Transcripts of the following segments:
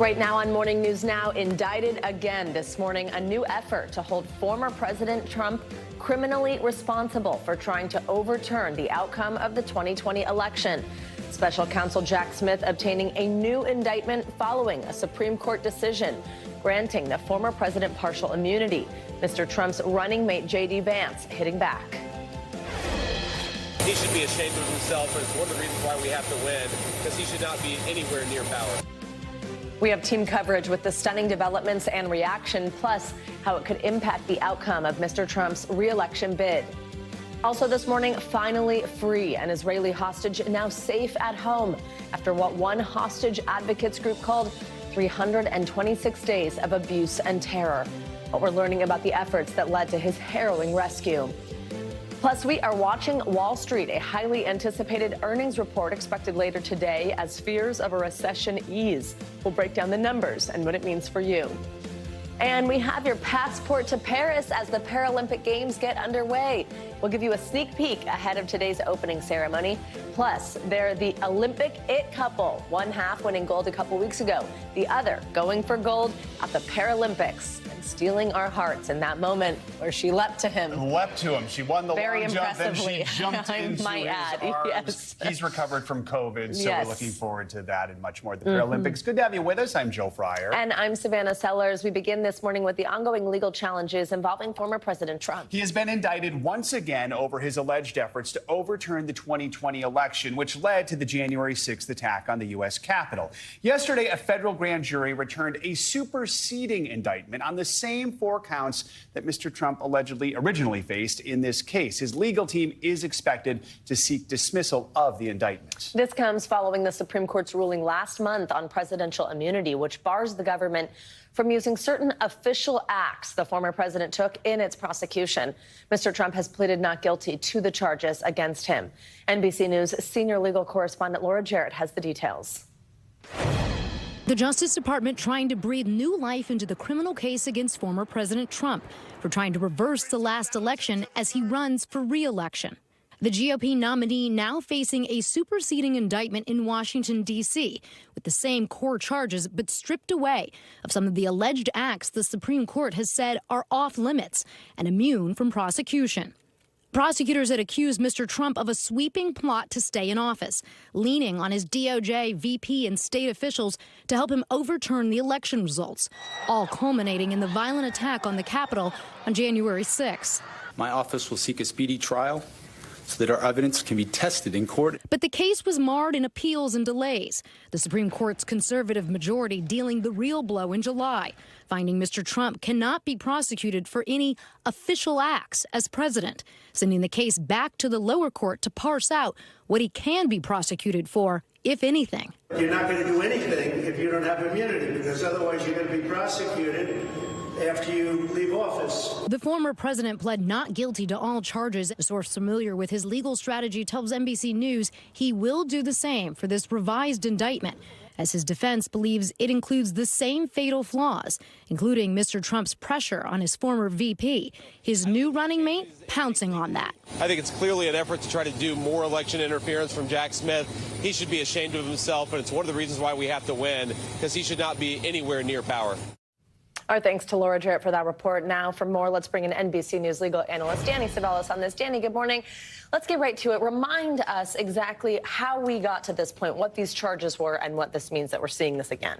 Right now on Morning News Now, indicted again this morning, a new effort to hold former President Trump criminally responsible for trying to overturn the outcome of the 2020 election. Special Counsel Jack Smith obtaining a new indictment following a Supreme Court decision granting the former president partial immunity. Mr. Trump's running mate J.D. Vance hitting back. He should be ashamed of himself, and it's one of the reasons why we have to win, because he should not be anywhere near power. We have team coverage with the stunning developments and reaction, plus how it could impact the outcome of Mr. Trump's re-election bid. Also this morning, finally free, an Israeli hostage now safe at home after what one hostage advocates group called 326 days of abuse and terror. But we're learning about the efforts that led to his harrowing rescue. Plus, we are watching Wall Street, a highly anticipated earnings report expected later today as fears of a recession ease. We'll break down the numbers and what it means for you. And we have your passport to Paris as the Paralympic Games get underway. We'll give you a sneak peek ahead of today's opening ceremony. Plus, they're the Olympic it couple, one half winning gold a couple weeks ago, the other going for gold at the Paralympics. Stealing our hearts in that moment where she leapt to him. Leapt to him. She won the very long jump, and she impressively. jumped into his arms. Yes. He's recovered from COVID, so Yes. we're looking forward to that and much more at the Paralympics. Good to have you with us. I'm Joe Fryer. And I'm Savannah Sellers. We begin this morning with the ongoing legal challenges involving former President Trump. He has been indicted once again over his alleged efforts to overturn the 2020 election, which led to the January 6th attack on the U.S. Capitol. Yesterday, a federal grand jury returned a superseding indictment on the same four counts that Mr. Trump originally faced in this case. His legal team is expected to seek dismissal of the indictment. This comes following the Supreme Court's ruling last month on presidential immunity, which bars the government from using certain official acts the former president took in its prosecution. Mr. Trump has pleaded not guilty to the charges against him. NBC News senior legal correspondent Laura Jarrett has the details. The Justice Department trying to breathe new life into the criminal case against former President Trump for trying to reverse the last election as he runs for re-election. The GOP nominee now facing a superseding indictment in Washington, D.C., with the same core charges but stripped away of some of the alleged acts the Supreme Court has said are off limits and immune from prosecution. Prosecutors had accused Mr. Trump of a sweeping plot to stay in office, leaning on his DOJ, VP, and state officials to help him overturn the election results, all culminating in the violent attack on the Capitol on January 6. My office will seek a speedy trial so that our evidence can be tested in court. But the case was marred in appeals and delays, the Supreme Court's conservative majority dealing the real blow in July, finding Mr. Trump cannot be prosecuted for any official acts as president, sending the case back to the lower court to parse out what he can be prosecuted for, if anything. You're not going to do anything if you don't have immunity, because otherwise you're going to be prosecuted after you leave office. The former president pled not guilty to all charges. A source familiar with his legal strategy tells NBC News he will do the same for this revised indictment, as his defense believes it includes the same fatal flaws, including Mr. Trump's pressure on his former VP, his new running mate pouncing on that. I think it's clearly an effort to try to do more election interference from Jack Smith. He should be ashamed of himself, and it's one of the reasons why we have to win, because he should not be anywhere near power. Our thanks to Laura Jarrett for that report. Now, for more, let's bring in NBC News legal analyst Danny Savelis on this. Danny, good morning. Let's get right to it. Remind us exactly how we got to this point, what these charges were, and what this means that we're seeing this again.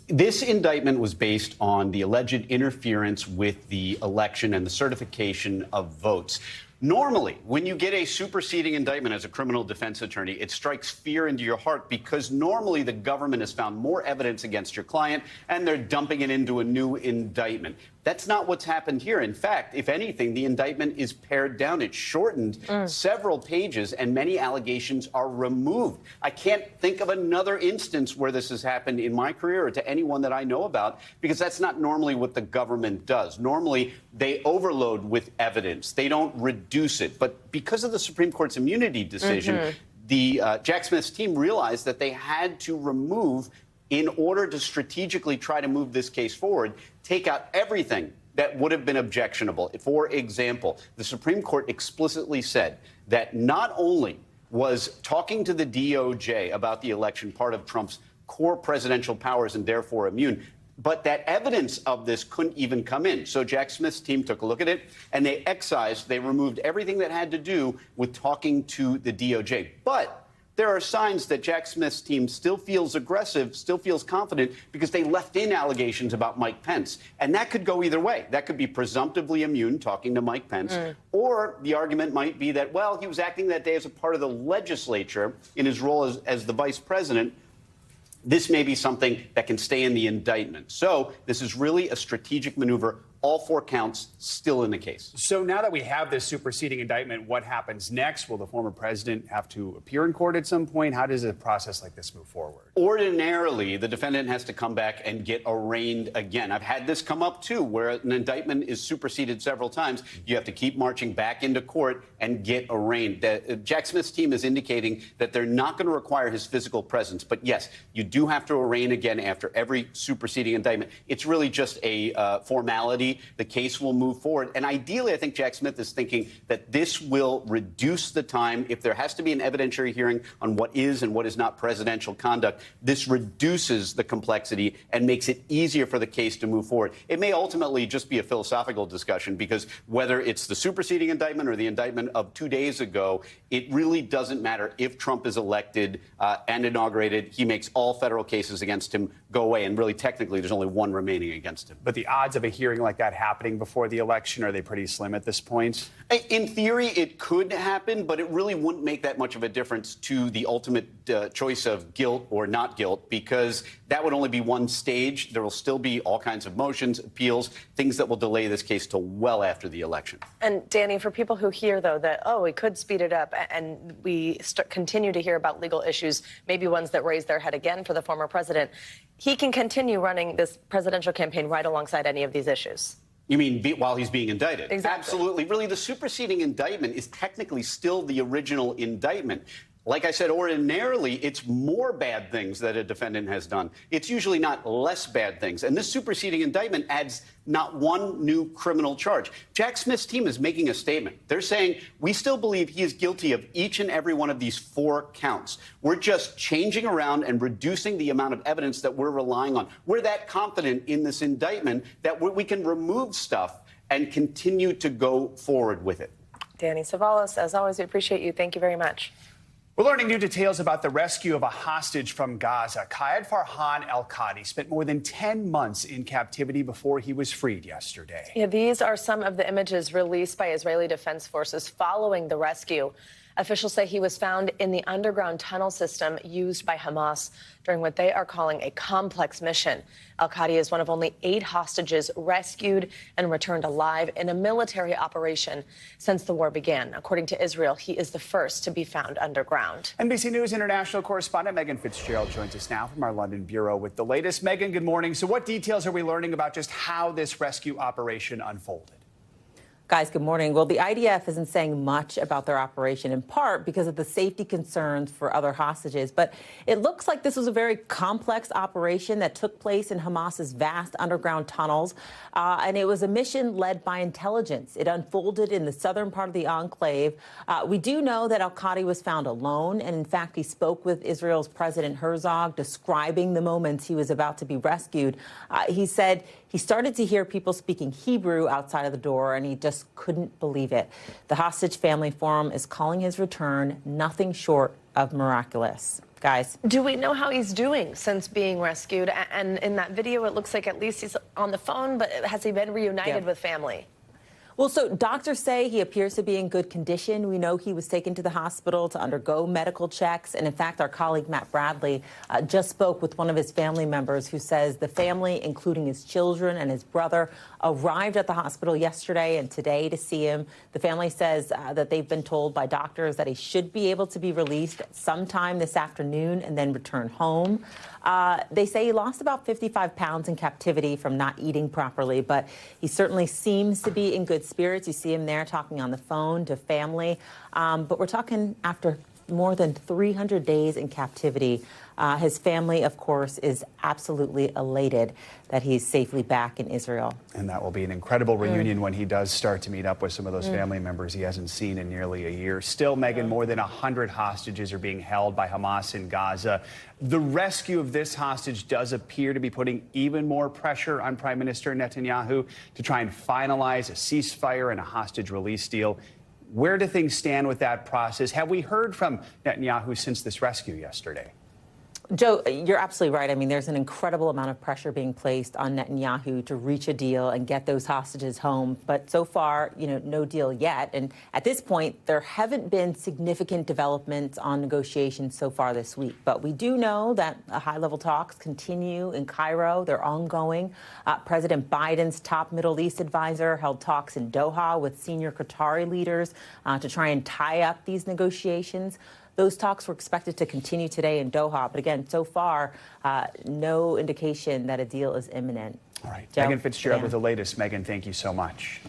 This indictment was based on the alleged interference with the election and the certification of votes. Normally, when you get a superseding indictment as a criminal defense attorney, it strikes fear into your heart because normally the government has found more evidence against your client and they're dumping it into a new indictment. That's not what's happened here. In fact, if anything, the indictment is pared down. It's shortened several pages and many allegations are removed. I can't think of another instance where this has happened in my career or to anyone that I know about, because that's not normally what the government does. Normally, they overload with evidence. They don't reduce it. But because of the Supreme Court's immunity decision, the Jack Smith's team realized that they had to remove, in order to strategically try to move this case forward, take out everything that would have been objectionable. For example, the Supreme Court explicitly said that not only was talking to the DOJ about the election part of Trump's core presidential powers and therefore immune. But that evidence of this couldn't even come in. So Jack Smith's team took a look at it, and they removed everything that had to do with talking to the DOJ. But there are signs that Jack Smith's team still feels aggressive, still feels confident, because they left in allegations about Mike Pence. And that could go either way. That could be presumptively immune, talking to Mike Pence. Or the argument might be that, well, he was acting that day as a part of the legislature in his role as the vice president. This may be something that can stay in the indictment. So this is really a strategic maneuver. All 4 counts still in the case. So now that we have this superseding indictment, what happens next? Will the former president have to appear in court at some point? How does a process like this move forward? Ordinarily, the defendant has to come back and get arraigned again. I've had this come up, too, where an indictment is superseded several times. You have to keep marching back into court and get arraigned. Jack Smith's team is indicating that they're not going to require his physical presence. But, yes, you do have to arraign again after every superseding indictment. It's really just a formality. The case will move forward. And ideally, I think Jack Smith is thinking that this will reduce the time. If there has to be an evidentiary hearing on what is and what is not presidential conduct, this reduces the complexity and makes it easier for the case to move forward. It may ultimately just be a philosophical discussion, because whether it's the superseding indictment or the indictment of 2 days ago, it really doesn't matter. If Trump is elected and inaugurated, he makes all federal cases against him go away. And really, technically, there's only one remaining against him. But the odds of a hearing like that happening before the election, are they pretty slim at this point? In theory, it could happen, but it really wouldn't make that much of a difference to the ultimate choice of guilt or not guilt, because that would only be one stage. There will still be all kinds of motions, appeals, things that will delay this case till well after the election. And Danny, for people who hear, though, that, oh, we could speed it up, and we continue to hear about legal issues, maybe ones that raise their head again for the former president, he can continue running this presidential campaign right alongside any of these issues. You mean while he's being indicted? Exactly. Absolutely. Really, the superseding indictment is technically still the original indictment. Like I said, ordinarily, it's more bad things that a defendant has done. It's usually not less bad things. And this superseding indictment adds not one new criminal charge. Jack Smith's team is making a statement. They're saying, we still believe he is guilty of each and every one of these 4 counts. We're just changing around and reducing the amount of evidence that we're relying on. We're that confident in this indictment that we can remove stuff and continue to go forward with it. Danny Savalas, as always, we appreciate you. Thank you very much. We're learning new details about the rescue of a hostage from Gaza. Kayed Farhan El-Khadi spent more than 10 months in captivity before he was freed yesterday. Yeah, these are some of the images released by Israeli Defense Forces following the rescue. Officials say he was found in the underground tunnel system used by Hamas during what they are calling a complex mission. El-Khadi is one of only 8 hostages rescued and returned alive in a military operation since the war began. According to Israel, he is the first to be found underground. NBC News international correspondent Megan Fitzgerald joins us now from our London bureau with the latest. Megan, good morning. So what details are we learning about just how this rescue operation unfolded? Guys, good morning. Well, the IDF isn't saying much about their operation, in part because of the safety concerns for other hostages. But it looks like this was a very complex operation that took place in Hamas's vast underground tunnels. And it was a mission led by intelligence. It unfolded in the southern part of the enclave. We do know that El-Khadi was found alone. And in fact, he spoke with Israel's President Herzog, describing the moments he was about to be rescued. He said he started to hear people speaking Hebrew outside of the door, and he just couldn't believe it. The Hostage Family Forum is calling his return nothing short of miraculous. Guys. Do we know how he's doing since being rescued? And in that video, it looks like at least he's on the phone, but has he been reunited with family? Well, so doctors say he appears to be in good condition. We know he was taken to the hospital to undergo medical checks. And in fact, our colleague Matt Bradley just spoke with one of his family members who says the family, including his children and his brother, arrived at the hospital yesterday and today to see him. The family says that they've been told by doctors that he should be able to be released sometime this afternoon and then return home. They say he lost about 55 pounds in captivity from not eating properly, but he certainly seems to be in good spirits. You see him there talking on the phone to family. But we're talking after more than 300 days in captivity. His family, of course, is absolutely elated that he's safely back in Israel. And that will be an incredible reunion when he does start to meet up with some of those family members he hasn't seen in nearly a year. Still, Megan, more than 100 hostages are being held by Hamas in Gaza. The rescue of this hostage does appear to be putting even more pressure on Prime Minister Netanyahu to try and finalize a ceasefire and a hostage release deal. Where do things stand with that process? Have we heard from Netanyahu since this rescue yesterday? Joe, you're absolutely right. I mean, there's an incredible amount of pressure being placed on Netanyahu to reach a deal and get those hostages home. But so far, no deal yet. And at this point, there haven't been significant developments on negotiations so far this week. But we do know that high-level talks continue in Cairo. They're ongoing. President Biden's top Middle East advisor held talks in Doha with senior Qatari leaders to try and tie up these negotiations. Those talks were expected to continue today in Doha. But again, so far, no indication that a deal is imminent. All right. Joe? Megan Fitzgerald with the latest. Megan, thank you so much.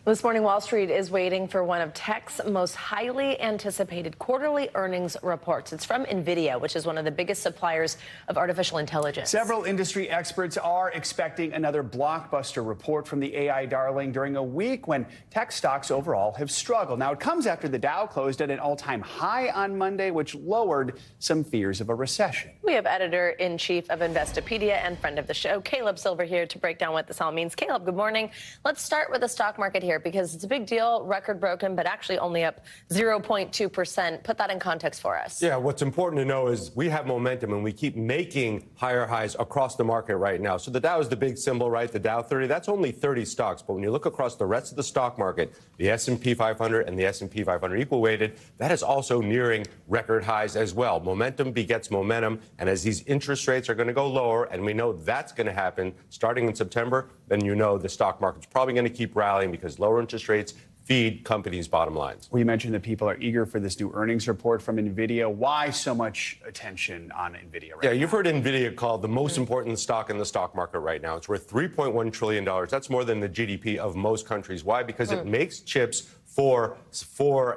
This morning, Wall Street is waiting for one of tech's most highly anticipated quarterly earnings reports. It's from NVIDIA, which is one of the biggest suppliers of artificial intelligence. Several industry experts are expecting another blockbuster report from the AI darling during a week when tech stocks overall have struggled. Now, it comes after the Dow closed at an all-time high on Monday, which lowered some fears of a recession. We have editor-in-chief of Investopedia and friend of the show, Caleb Silver, here to break down what this all means. Caleb, good morning. Let's start with the stock market here, because it's a big deal, record broken, but actually only up 0.2%. Put that in context for us. Yeah, what's important to know is we have momentum and we keep making higher highs across the market right now. So the Dow is the big symbol, right? The Dow 30, that's only 30 stocks. But when you look across the rest of the stock market, the S&P 500 and the S&P 500 equal weighted, that is also nearing record highs as well. Momentum begets momentum. And as these interest rates are going to go lower, and we know that's going to happen starting in September, then the stock market's probably going to keep rallying because lower interest rates feed companies' bottom lines. We mentioned that people are eager for this new earnings report from NVIDIA. Why so much attention on NVIDIA right now? You've heard NVIDIA called the most important stock in the stock market right now. It's worth $3.1 trillion. That's more than the GDP of most countries. Why? Because it makes chips for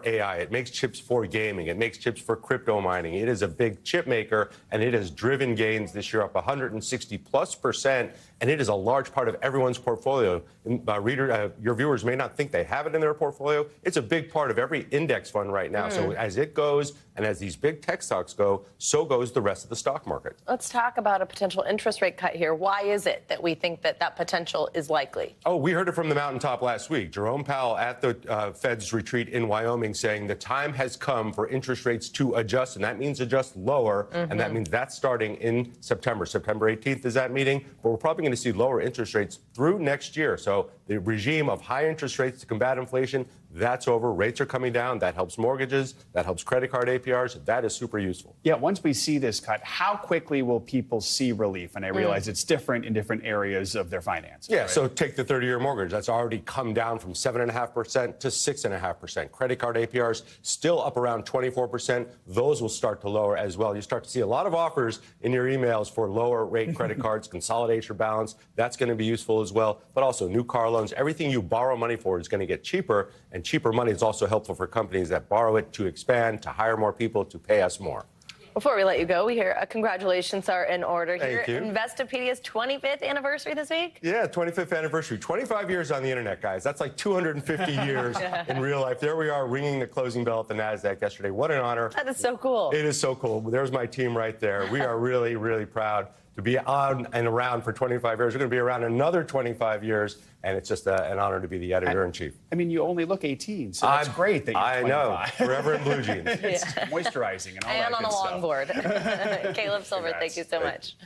AI. It makes chips for gaming. It makes chips for crypto mining. It is a big chip maker, and it has driven gains this year up 160+%, and it is a large part of everyone's portfolio. Your viewers may not think they have it in their portfolio. It's a big part of every index fund right now. So as it goes, and as these big tech stocks go, so goes the rest of the stock market. Let's talk about a potential interest rate cut here. Why is it that we think that potential is likely? Oh, we heard it from the mountaintop last week. Jerome Powell at the Fed's retreat in Wyoming saying the time has come for interest rates to adjust, and that means adjust lower, and that means that's starting in September. September 18th is that meeting, but we're probably going to see lower interest rates through next year. So the regime of high interest rates to combat inflation, that's over. Rates are coming down. That helps mortgages. That helps credit card APRs. That is super useful. Yeah, once we see this cut, how quickly will people see relief? And I realize it's different in different areas of their finances. Yeah, right? So take the 30-year mortgage. That's already come down from 7.5% to 6.5%. Credit card APRs still up around 24%. Those will start to lower as well. You start to see a lot of offers in your emails for lower rate credit cards, consolidate your balance. That's going to be useful as well. But also new car loans. Everything you borrow money for is going to get cheaper. And cheaper money is also helpful for companies that borrow it to expand, to hire more people, to pay us more. Before we let you go, we hear congratulations are in order here. Thank you. Investopedia's 25th anniversary this week? Yeah, 25th anniversary. 25 years on the internet, guys. That's like 250 years in real life. There we are ringing the closing bell at the NASDAQ yesterday. What an honor. That is so cool. It is so cool. There's my team right there. We are really, really proud to be on and around for 25 years. We're going to be around another 25 years, and it's just an honor to be the editor-in-chief. I mean, you only look 18, so that's great that you're 25. I know. Forever in blue jeans. It's moisturizing and all that And on good a stuff. longboard. Caleb Silver, thank you so much.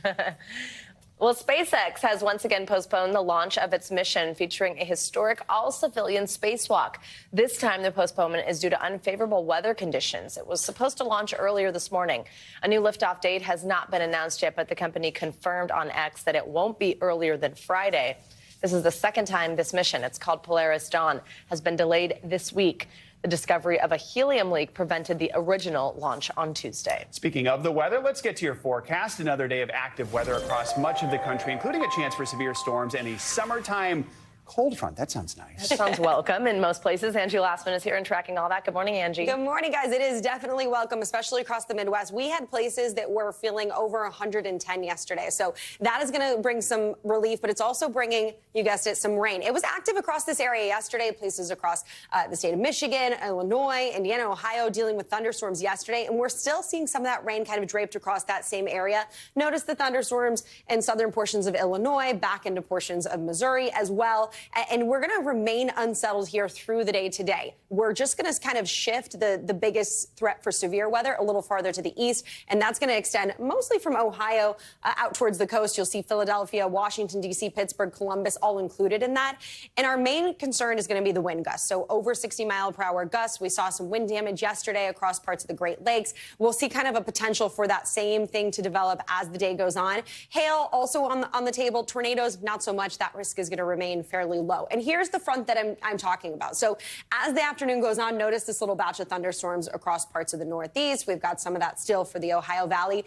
Well, SpaceX has once again postponed the launch of its mission featuring a historic all-civilian spacewalk. This time, the postponement is due to unfavorable weather conditions. It was supposed to launch earlier this morning. A new liftoff date has not been announced yet, but the company confirmed on X that it won't be earlier than Friday. This is the second time this mission, it's called Polaris Dawn, has been delayed this week. The discovery of a helium leak prevented the original launch on Tuesday. Speaking of the weather, let's get to your forecast. Another day of active weather across much of the country, including a chance for severe storms and a summertime cold front. That sounds nice. That sounds welcome in most places. Angie Lastman is here and tracking all that. Good morning, Angie. Good morning, guys. It is definitely welcome, especially across the Midwest. We had places that were feeling over 110 yesterday. So that is going to bring some relief, but it's also bringing, you guessed it, some rain. It was active across this area yesterday, places across the state of Michigan, Illinois, Indiana, Ohio, dealing with thunderstorms yesterday. And we're still seeing some of that rain kind of draped across that same area. Notice the thunderstorms in southern portions of Illinois, back into portions of Missouri as well. And we're going to remain unsettled here through the day today. We're just going to kind of shift the biggest threat for severe weather a little farther to the east, and that's going to extend mostly from Ohio out towards the coast. You'll see Philadelphia, Washington, D.C., Pittsburgh, Columbus all included in that. And our main concern is going to be the wind gusts. So over 60-mile-per-hour gusts. We saw some wind damage yesterday across parts of the Great Lakes. We'll see kind of a potential for that same thing to develop as the day goes on. Hail also on the table. Tornadoes, not so much. That risk is going to remain fairly low. And here's the front that I'm talking about. So as the afternoon goes on, notice this little batch of thunderstorms across parts of the Northeast. We've got some of that still for the Ohio Valley.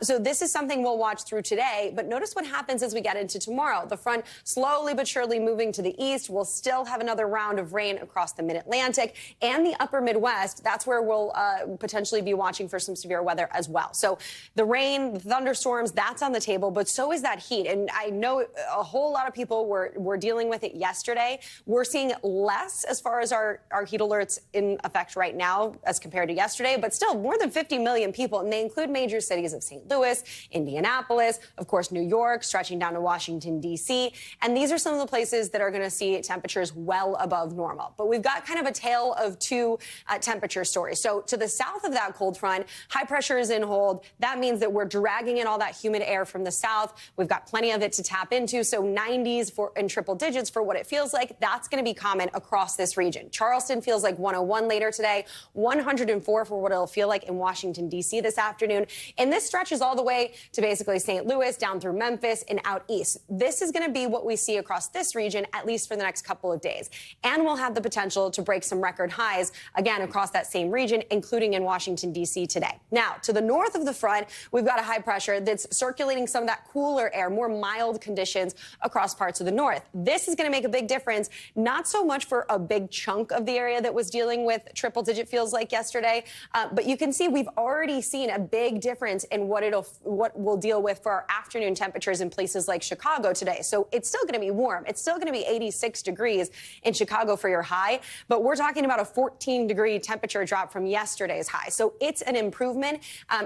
So this is something we'll watch through today. But notice what happens as we get into tomorrow. The front slowly but surely moving to the east. We'll still have another round of rain across the mid-Atlantic and the upper Midwest. That's where we'll potentially be watching for some severe weather as well. So the rain, the thunderstorms, that's on the table. But so is that heat. And I know a whole lot of people were dealing with it yesterday. We're seeing less as far as our heat alerts in effect right now as compared to yesterday, but still more than 50 million people, and they include major cities of St. Louis, Indianapolis, of course, New York, stretching down to Washington, D.C., and these are some of the places that are going to see temperatures well above normal. But we've got kind of a tale of two temperature stories. So to the south of that cold front, high pressure is in hold. That means that we're dragging in all that humid air from the south. We've got plenty of it to tap into, so 90s in triple digits for what it feels like. That's going to be common across this region. Charleston feels like 101 later today, 104 for what it'll feel like in Washington, D.C. this afternoon. And this stretches all the way to basically St. Louis, down through Memphis and out east. This is going to be what we see across this region, at least for the next couple of days. And we'll have the potential to break some record highs, again, across that same region, including in Washington, D.C. today. Now, to the north of the front, we've got a high pressure that's circulating some of that cooler air, more mild conditions across parts of the north. This is going to make a big difference, not so much for a big chunk of the area that was dealing with triple-digit feels like yesterday, but you can see we've already seen a big difference in what we'll deal with for our afternoon temperatures in places like Chicago today. So it's still going to be warm. It's still going to be 86 degrees in Chicago for your high, but we're talking about a 14-degree temperature drop from yesterday's high. So it's an improvement,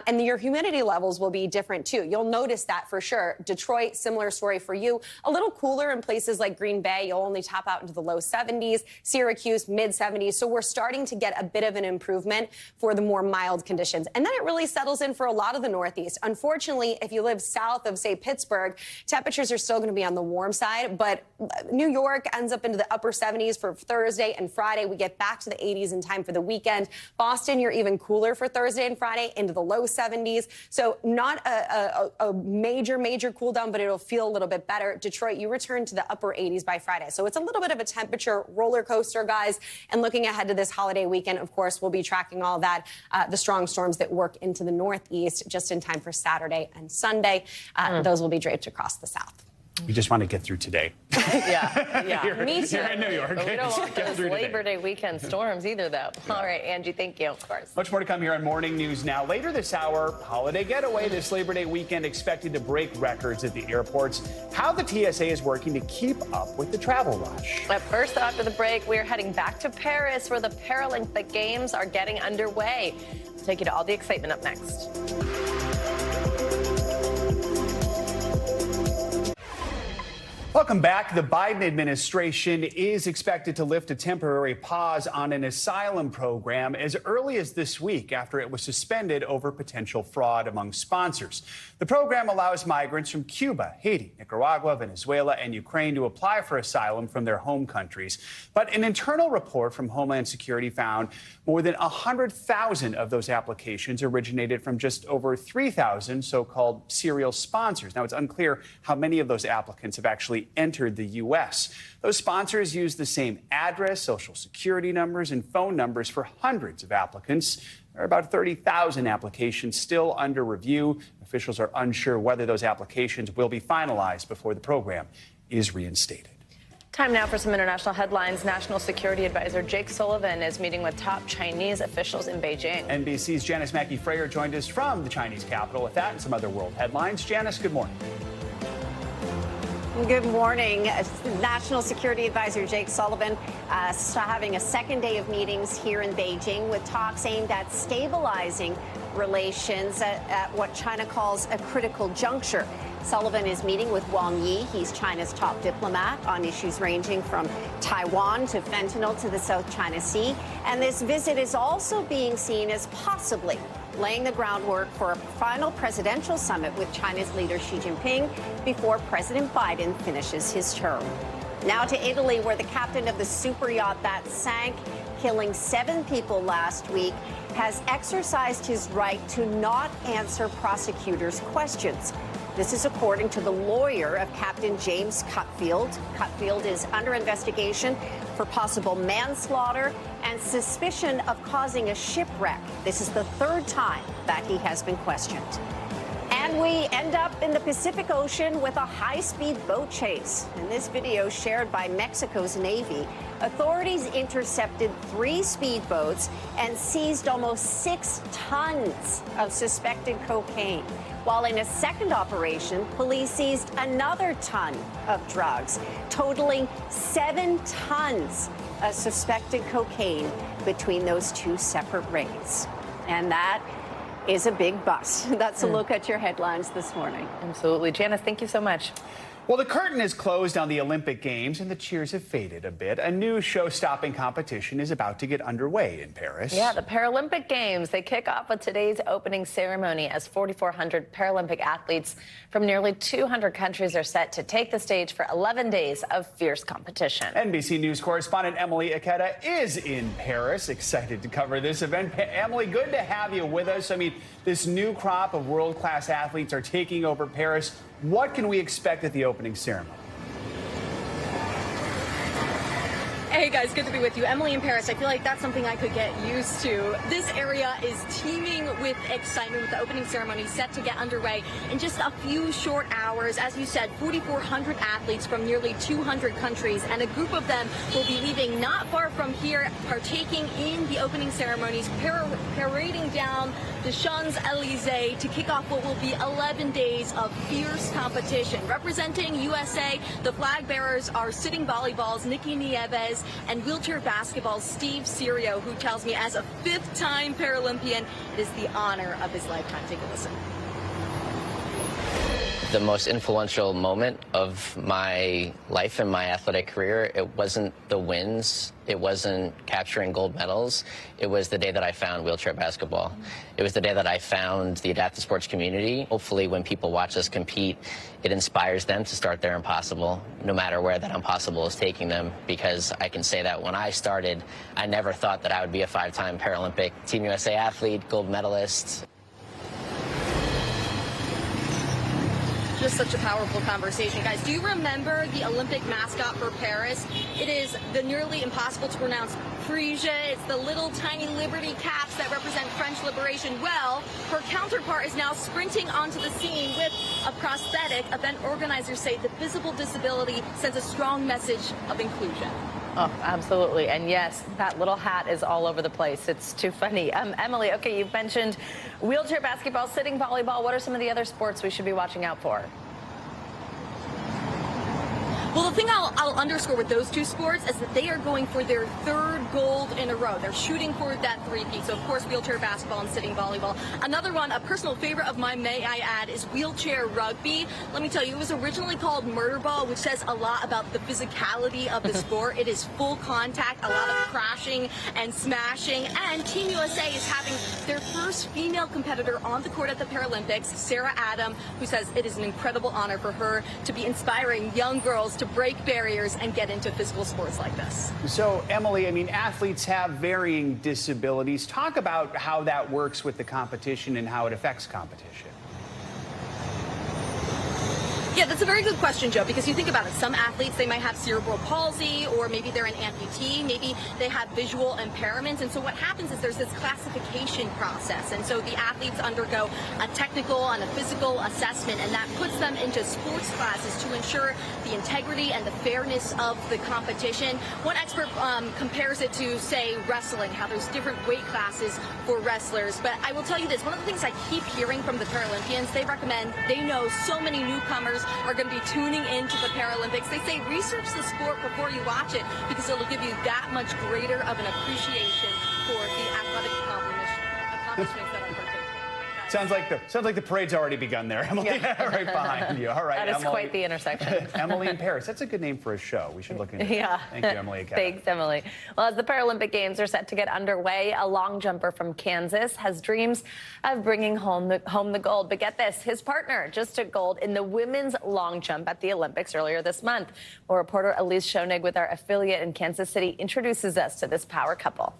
and your humidity levels will be different too. You'll notice that for sure. Detroit, similar story for you. A little cooler in places like Green Bay. You'll only top out into the low 70s. Syracuse, mid-70s. So we're starting to get a bit of an improvement for the more mild conditions. And then it really settles in for a lot of the Northeast. Unfortunately, if you live south of, say, Pittsburgh, temperatures are still going to be on the warm side. But New York ends up into the upper 70s for Thursday and Friday. We get back to the 80s in time for the weekend. Boston, you're even cooler for Thursday and Friday, into the low 70s. So not a major cool down, but it'll feel a little bit better. Detroit, you return to the upper 80s by Friday. So it's a little bit of a temperature roller coaster, guys. And looking ahead to this holiday weekend, of course, we'll be tracking all that, the strong storms that work into the Northeast just in time for Saturday and Sunday. Those will be draped across the south. We just want to get through today. Yeah. Me too. You're in New York. But we don't want those Labor Day weekend storms either, though. Yeah. All right, Angie, thank you. Of course. Much more to come here on Morning News Now. Later this hour, holiday getaway this Labor Day weekend expected to break records at the airports. How the TSA is working to keep up with the travel rush. But first, after the break, we're heading back to Paris, where the Paralympic Games are getting underway. We'll take you to all the excitement up next. Welcome back. The Biden administration is expected to lift a temporary pause on an asylum program as early as this week after it was suspended over potential fraud among sponsors. The program allows migrants from Cuba, Haiti, Nicaragua, Venezuela, and Ukraine to apply for asylum from their home countries. But an internal report from Homeland Security found more than 100,000 of those applications originated from just over 3,000 so-called serial sponsors. Now, it's unclear how many of those applicants have actually entered the U.S. Those sponsors use the same address, social security numbers, and phone numbers for hundreds of applicants. There are about 30,000 applications still under review. Officials are unsure whether those applications will be finalized before the program is reinstated. Time now for some international headlines. National Security Advisor Jake Sullivan is meeting with top Chinese officials in Beijing. NBC's Janice Mackey-Frayer joined us from the Chinese capital with that and some other world headlines. Janice, good morning. Good morning. National Security Advisor Jake Sullivan having a second day of meetings here in Beijing with talks aimed at stabilizing relations at what China calls a critical juncture. Sullivan is meeting with Wang Yi. He's China's top diplomat on issues ranging from Taiwan to fentanyl to the South China Sea. And this visit is also being seen as possibly laying the groundwork for a final presidential summit with China's leader Xi Jinping before President Biden finishes his term. Now to Italy, where the captain of the super yacht that sank, killing 7 people last week, has exercised his right to not answer prosecutors' questions. This is according to the lawyer of Captain James Cutfield. Cutfield is under investigation for possible manslaughter and suspicion of causing a shipwreck. This is the 3rd time that he has been questioned. And we end up in the Pacific Ocean with a high-speed boat chase. In this video shared by Mexico's Navy, authorities intercepted 3 speedboats and seized almost 6 tons of suspected cocaine. While in a second operation, police seized another ton of drugs, totaling 7 tons of suspected cocaine between those 2 separate raids. And that is a big bust. That's a look at your headlines this morning. Absolutely. Janice, thank you so much. Well, the curtain is closed on the Olympic Games and the cheers have faded a bit. A new show-stopping competition is about to get underway in Paris. Yeah, the Paralympic Games. They kick off with today's opening ceremony as 4,400 Paralympic athletes from nearly 200 countries are set to take the stage for 11 days of fierce competition. NBC News correspondent Emily Ikeda is in Paris, excited to cover this event. Emily, good to have you with us. I mean, this new crop of world-class athletes are taking over Paris. What can we expect at the opening ceremony? Hey guys, good to be with you. Emily in Paris. I feel like that's something I could get used to. This area is teeming with excitement with the opening ceremony set to get underway in just a few short hours. As you said, 4,400 athletes from nearly 200 countries, and a group of them will be leaving not far from here, partaking in the opening ceremonies, parading down the Champs-Élysées to kick off what will be 11 days of fierce competition. Representing USA, the flag bearers are sitting volleyballs Nikki Nieves and wheelchair basketball Steve Serio, who tells me as a 5th-time Paralympian, it is the honor of his lifetime. Take a listen. The most influential moment of my life and my athletic career, it wasn't the wins, it wasn't capturing gold medals, it was the day that I found wheelchair basketball. It was the day that I found the adaptive sports community. Hopefully when people watch us compete, it inspires them to start their impossible, no matter where that impossible is taking them, because I can say that when I started, I never thought that I would be a 5-time Paralympic Team USA athlete, gold medalist. Just such a powerful conversation. Guys, do you remember the Olympic mascot for Paris? It is the nearly impossible to pronounce Frisia. It's the little tiny Liberty caps that represent French liberation. Well, her counterpart is now sprinting onto the scene with a prosthetic. Event organizers say the visible disability sends a strong message of inclusion. Oh, absolutely. And yes, that little hat is all over the place. It's too funny. Emily, okay, you've mentioned wheelchair basketball, sitting volleyball. What are some of the other sports we should be watching out for? Well, the thing I'll underscore with those 2 sports is that they are going for their 3rd gold in a row. They're shooting for that 3-peat. So, of course, wheelchair basketball and sitting volleyball. Another one, a personal favorite of mine, may I add, is wheelchair rugby. Let me tell you, it was originally called murder ball, which says a lot about the physicality of the sport. It is full contact, a lot of crashing and smashing. And Team USA is having their first female competitor on the court at the Paralympics, Sarah Adam, who says it is an incredible honor for her to be inspiring young girls to break barriers and get into physical sports like this. So, Emily, I mean, athletes have varying disabilities. Talk about how that works with the competition and how it affects competition. Yeah, the That's a very good question, Joe, because you think about it. Some athletes, they might have cerebral palsy, or maybe they're an amputee, maybe they have visual impairments. And so what happens is there's this classification process. And so the athletes undergo a technical and a physical assessment, and that puts them into sports classes to ensure the integrity and the fairness of the competition. One expert compares it to, say, wrestling, how there's different weight classes for wrestlers. But I will tell you this, one of the things I keep hearing from the Paralympians, they know so many newcomers are going to be tuning into the Paralympics. They say research the sport before you watch it because it'll give you that much greater of an appreciation for the athletic accomplishments that are partaken. Sounds like the parade's already begun there, Emily. Yeah. Right behind you. All right, that is Emily. quite the intersection. Emily in Paris. That's a good name for a show. We should look into Yeah. that. Thank you, Emily. Thanks, Emily. Well, as the Paralympic Games are set to get underway, a long jumper from Kansas has dreams of bringing home the gold. But get this, his partner just took gold in the women's long jump at the Olympics earlier this month. Well, reporter Elise Schoenig with our affiliate in Kansas City introduces us to this power couple.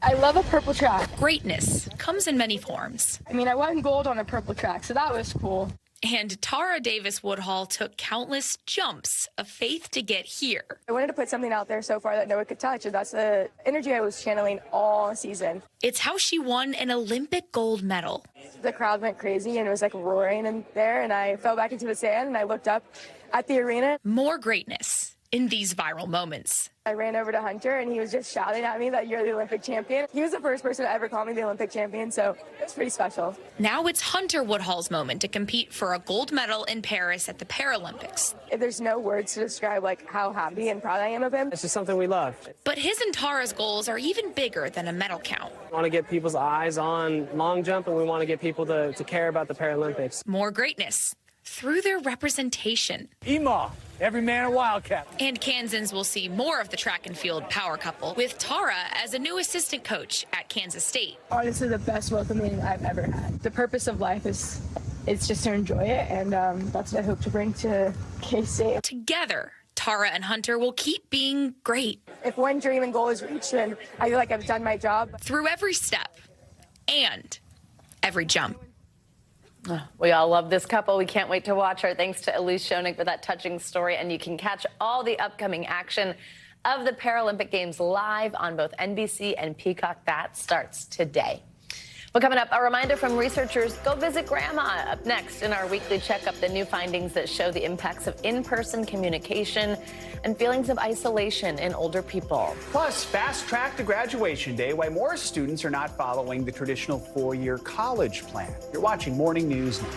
I love a purple track. Greatness comes in many forms. I mean, I won gold on a purple track, so that was cool. And Tara Davis Woodhull took countless jumps of faith to get here. I wanted to put something out there so far that no one could touch, and that's the energy I was channeling all season. It's how she won an Olympic gold medal. The crowd went crazy, and it was like roaring in there, and I fell back into the sand, and I looked up at the arena. More greatness in these viral moments. I ran over to Hunter, and he was just shouting at me that you're the Olympic champion. He was the first person to ever call me the Olympic champion, so it was pretty special. Now it's Hunter Woodhull's moment to compete for a gold medal in Paris at the Paralympics. There's no words to describe how happy and proud I am of him. It's just something we love. But his and Tara's goals are even bigger than a medal count. We want to get people's eyes on long jump, and we want to get people to care about the Paralympics. More greatness through their representation. EMA, every man a Wildcat. And Kansans will see more of the track and field power couple with Tara as a new assistant coach at Kansas State. Honestly, the best welcoming I've ever had. The purpose of life it's just to enjoy it, and that's what I hope to bring to K-State. Together, Tara and Hunter will keep being great. If one dream and goal is reached, then I feel like I've done my job. Through every step and every jump. We all love this couple. We can't wait to watch her. Thanks to Elise Schoenig for that touching story. And you can catch all the upcoming action of the Paralympic Games live on both NBC and Peacock. That starts today. Well, coming up, a reminder from researchers, go visit Grandma. Up next in our weekly checkup, the new findings that show the impacts of in-person communication and feelings of isolation in older people. Plus, fast track to graduation day, why more students are not following the traditional four-year college plan. You're watching Morning News Now.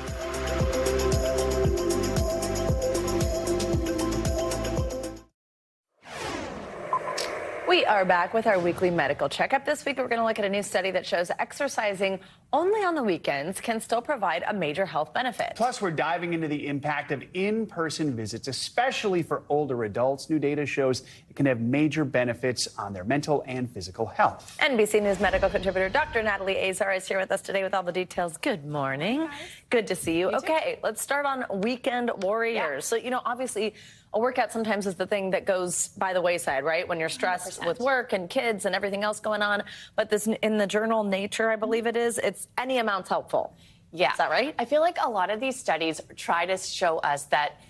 We are back with our weekly medical checkup. This week, we're going to look at a new study that shows exercising only on the weekends can still provide a major health benefit. Plus, we're diving into the impact of in-person visits, especially for older adults. New data shows it can have major benefits on their mental and physical health. NBC News medical contributor Dr. Natalie Azar is here with us today with all the details. Good morning. Good to see you. Okay, let's start on weekend warriors. So, obviously, a workout sometimes is the thing that goes by the wayside, right? When you're stressed 100%. With work and kids and everything else going on. But this in the journal Nature, I believe it is, it's any amount's helpful. Yeah. Is that right? I feel like a lot of these studies try to show us that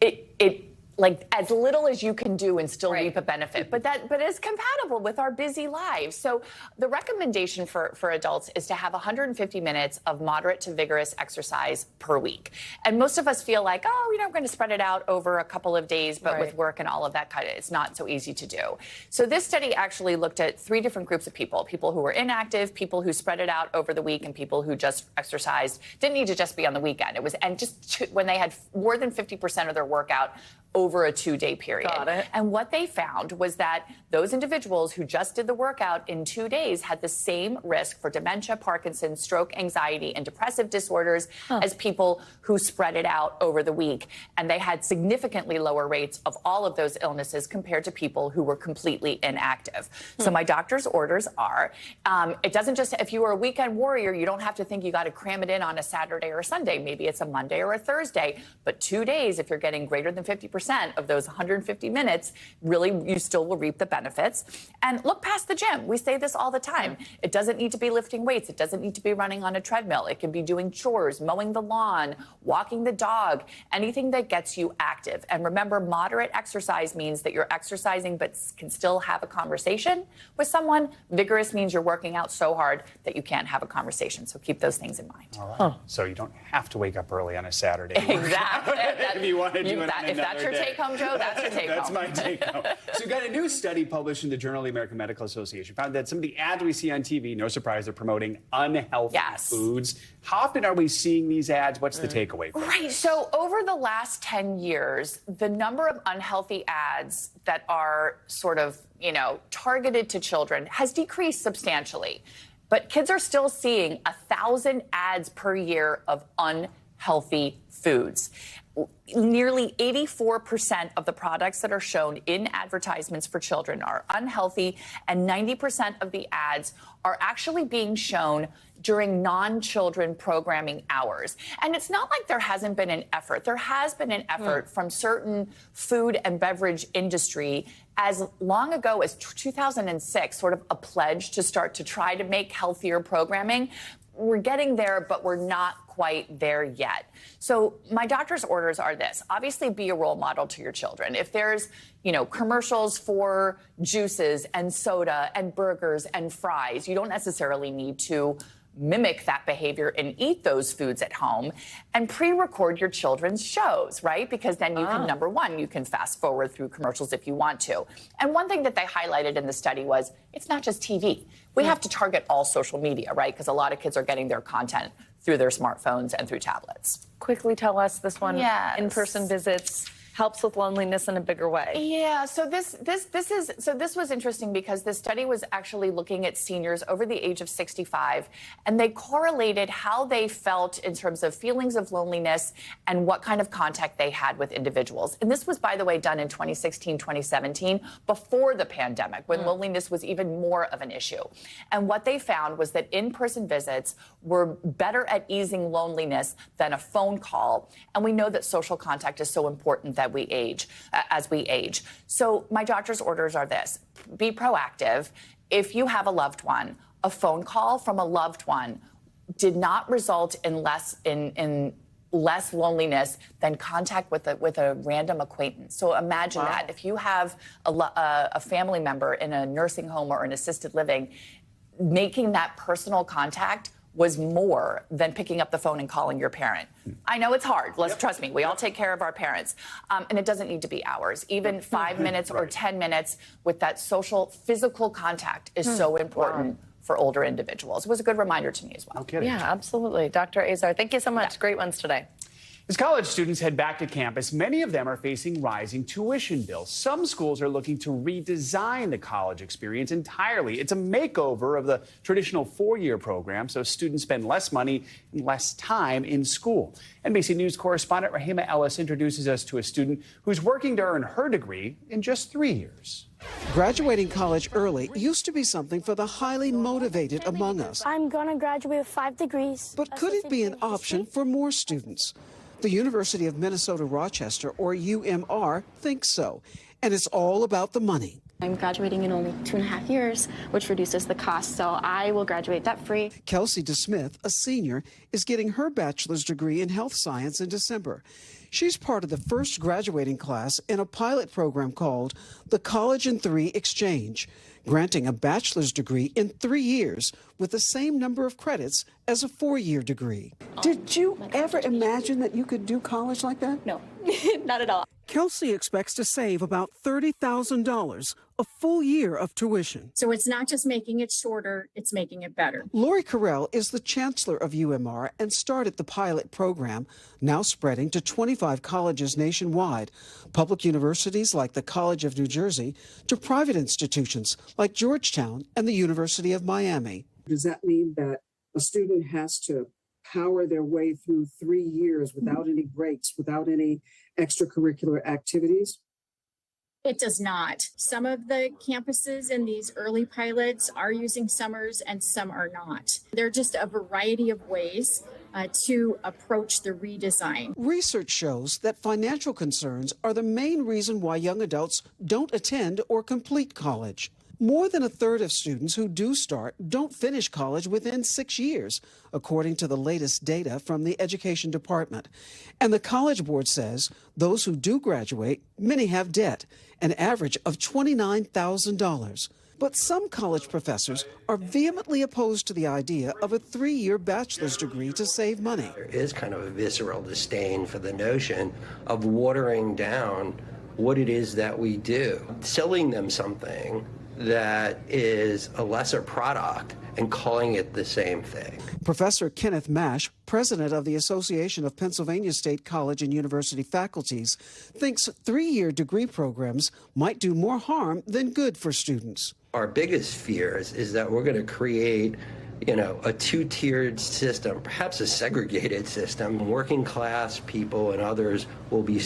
it like as little as you can do and still reap a benefit, but is compatible with our busy lives. So the recommendation for adults is to have 150 minutes of moderate to vigorous exercise per week. And most of us feel like, we're going to spread it out over a couple of days, but with work and all of that it's not so easy to do. So this study actually looked at 3 different groups of people who were inactive, people who spread it out over the week, and people who just exercised, didn't need to just be on the weekend. When they had more than 50% of their workout over a 2-day period. Got it. And what they found was that those individuals who just did the workout in 2 days had the same risk for dementia, Parkinson's, stroke, anxiety, and depressive disorders as people who spread it out over the week. And they had significantly lower rates of all of those illnesses compared to people who were completely inactive. So my doctor's orders are, it doesn't just, if you are a weekend warrior, you don't have to think you got to cram it in on a Saturday or a Sunday. Maybe it's a Monday or a Thursday, but 2 days, if you're getting greater than 50% 90% of those 150 minutes, really, you still will reap the benefits. And look past the gym. We say this all the time. It doesn't need to be lifting weights. It doesn't need to be running on a treadmill. It can be doing chores, mowing the lawn, walking the dog, anything that gets you active. And remember, moderate exercise means that you're exercising but can still have a conversation with someone. Vigorous means you're working out so hard that you can't have a conversation. So keep those things in mind. All right. So you don't have to wake up early on a Saturday. Exactly. If you want to do it on if that's your take home, Joe, that's your take home. That's my take home. So we got a new study published in the Journal of the American Medical Association found that some of the ads we see on TV, no surprise, they're promoting unhealthy foods. How often are we seeing these ads? What's the takeaway from Right. So over the last 10 years, the number of unhealthy ads that are sort of, targeted to children has decreased substantially. But kids are still seeing 1,000 ads per year of unhealthy foods. Nearly 84% of the products that are shown in advertisements for children are unhealthy, and 90% of the ads are actually being shown during non-children programming hours. And it's not like there hasn't been an effort. There has been an effort from certain food and beverage industry as long ago as 2006, sort of a pledge to start to try to make healthier programming. We're getting there, but we're not quite there yet. So my doctor's orders are this. Obviously, be a role model to your children. If there's, commercials for juices and soda and burgers and fries, you don't necessarily need to mimic that behavior and eat those foods at home, and pre-record your children's shows, right? Because then you can, number one, you can fast forward through commercials if you want to. And one thing that they highlighted in the study was it's not just TV. We have to target all social media, right? Because a lot of kids are getting their content through their smartphones and through tablets. Quickly tell us this one. Yes. In-person visits helps with loneliness in a bigger way. Yeah, so this was interesting because this study was actually looking at seniors over the age of 65, and they correlated how they felt in terms of feelings of loneliness and what kind of contact they had with individuals. And this was, by the way, done in 2016, 2017, before the pandemic, when loneliness was even more of an issue. And what they found was that in-person visits were better at easing loneliness than a phone call. And we know that social contact is so important that we age, as we age. So my doctor's orders are this: be proactive. If you have a loved one, a phone call from a loved one did not result in less loneliness than contact with a random acquaintance. So imagine that if you have a family member in a nursing home or an assisted living, making that personal contact was more than picking up the phone and calling your parent. I know it's hard. Trust me. We all take care of our parents. And it doesn't need to be hours. Even 5 minutes or 10 minutes with that social, physical contact is so important for older individuals. It was a good reminder to me as well. No kidding. Yeah, absolutely. Dr. Azar, thank you so much. Great ones today. As college students head back to campus, many of them are facing rising tuition bills. Some schools are looking to redesign the college experience entirely. It's a makeover of the traditional four-year program, so students spend less money and less time in school. NBC News correspondent Rahima Ellis introduces us to a student who's working to earn her degree in just 3 years. Graduating college early used to be something for the highly motivated among us. I'm going to graduate with 5 degrees. But could it be an option for more students? The University of Minnesota Rochester, or UMR, thinks so. And it's all about the money. I'm graduating in only 2.5 years, which reduces the cost, so I will graduate debt-free. Kelsey Smith, a senior, is getting her bachelor's degree in health science in December. She's part of the first graduating class in a pilot program called the College in 3 Exchange, granting a bachelor's degree in 3 years with the same number of credits as a 4-year degree. Did you ever imagine that you could do college like that? No, not at all. Kelsey expects to save about $30,000, a full year of tuition. So it's not just making it shorter, it's making it better. Lori Carell is the chancellor of UMR and started the pilot program, now spreading to 25 colleges nationwide, public universities like the College of New Jersey to private institutions like Georgetown and the University of Miami. Does that mean that a student has to power their way through 3 years without any breaks, without any extracurricular activities? It does not. Some of the campuses in these early pilots are using summers and some are not. There are just a variety of ways to approach the redesign. Research shows that financial concerns are the main reason why young adults don't attend or complete college. More than a third of students who do start don't finish college within 6 years, according to the latest data from the Education Department. And the College Board says those who do graduate, many have debt, an average of $29,000. But some college professors are vehemently opposed to the idea of a 3-year bachelor's degree to save money. There is kind of a visceral disdain for the notion of watering down what it is that we do, selling them something that is a lesser product and calling it the same thing. Professor Kenneth Mash, president of the Association of Pennsylvania State College and University Faculties, thinks 3-year degree programs might do more harm than good for students. Our biggest fears is that we're going to create a two-tiered system, perhaps a segregated system. Working class people and others will be,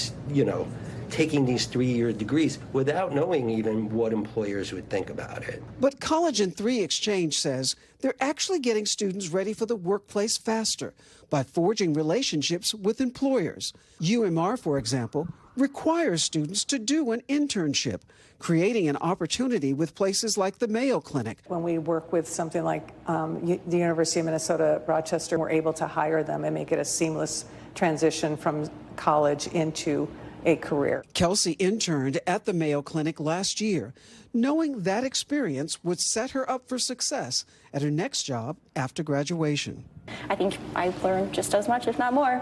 taking these 3-year degrees without knowing even what employers would think about it. But College in 3 Exchange says they're actually getting students ready for the workplace faster by forging relationships with employers. UMR, for example, requires students to do an internship, creating an opportunity with places like the Mayo Clinic. When we work with something like the University of Minnesota, Rochester, we're able to hire them and make it a seamless transition from college into a career. Kelsey interned at the Mayo Clinic last year, knowing that experience would set her up for success at her next job after graduation. I think I've learned just as much, if not more,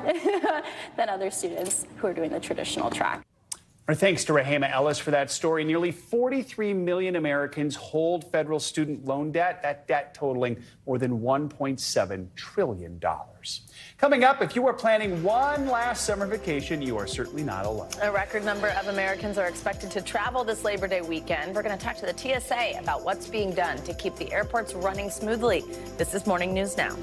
than other students who are doing the traditional track. Our thanks to Rahema Ellis for that story. Nearly 43 million Americans hold federal student loan debt, that debt totaling more than $1.7 trillion. Coming up, if you are planning one last summer vacation, you are certainly not alone. A record number of Americans are expected to travel this Labor Day weekend. We're going to talk to the TSA about what's being done to keep the airports running smoothly. This is Morning News Now.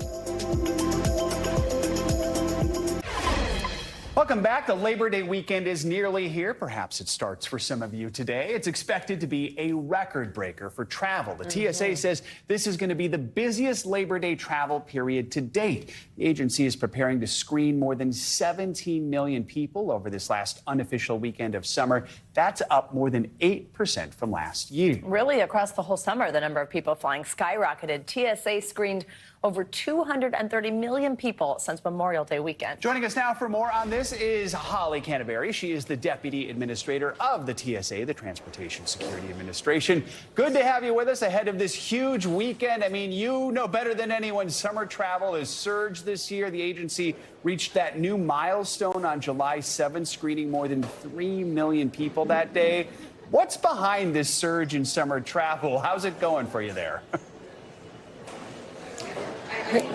Welcome back. The Labor Day weekend is nearly here. Perhaps it starts for some of you today. It's expected to be a record breaker for travel. The TSA says this is going to be the busiest Labor Day travel period to date. The agency is preparing to screen more than 17 million people over this last unofficial weekend of summer. That's up more than 8% from last year. Really, across the whole summer, the number of people flying skyrocketed. TSA screened over 230 million people since Memorial Day weekend. Joining us now for more on this is Holly Canterbury. She is the Deputy Administrator of the TSA, the Transportation Security Administration. Good to have you with us ahead of this huge weekend. I mean, you know better than anyone, summer travel has surged this year. The agency reached that new milestone on July 7th, screening more than 3 million people that day. What's behind this surge in summer travel? How's it going for you there?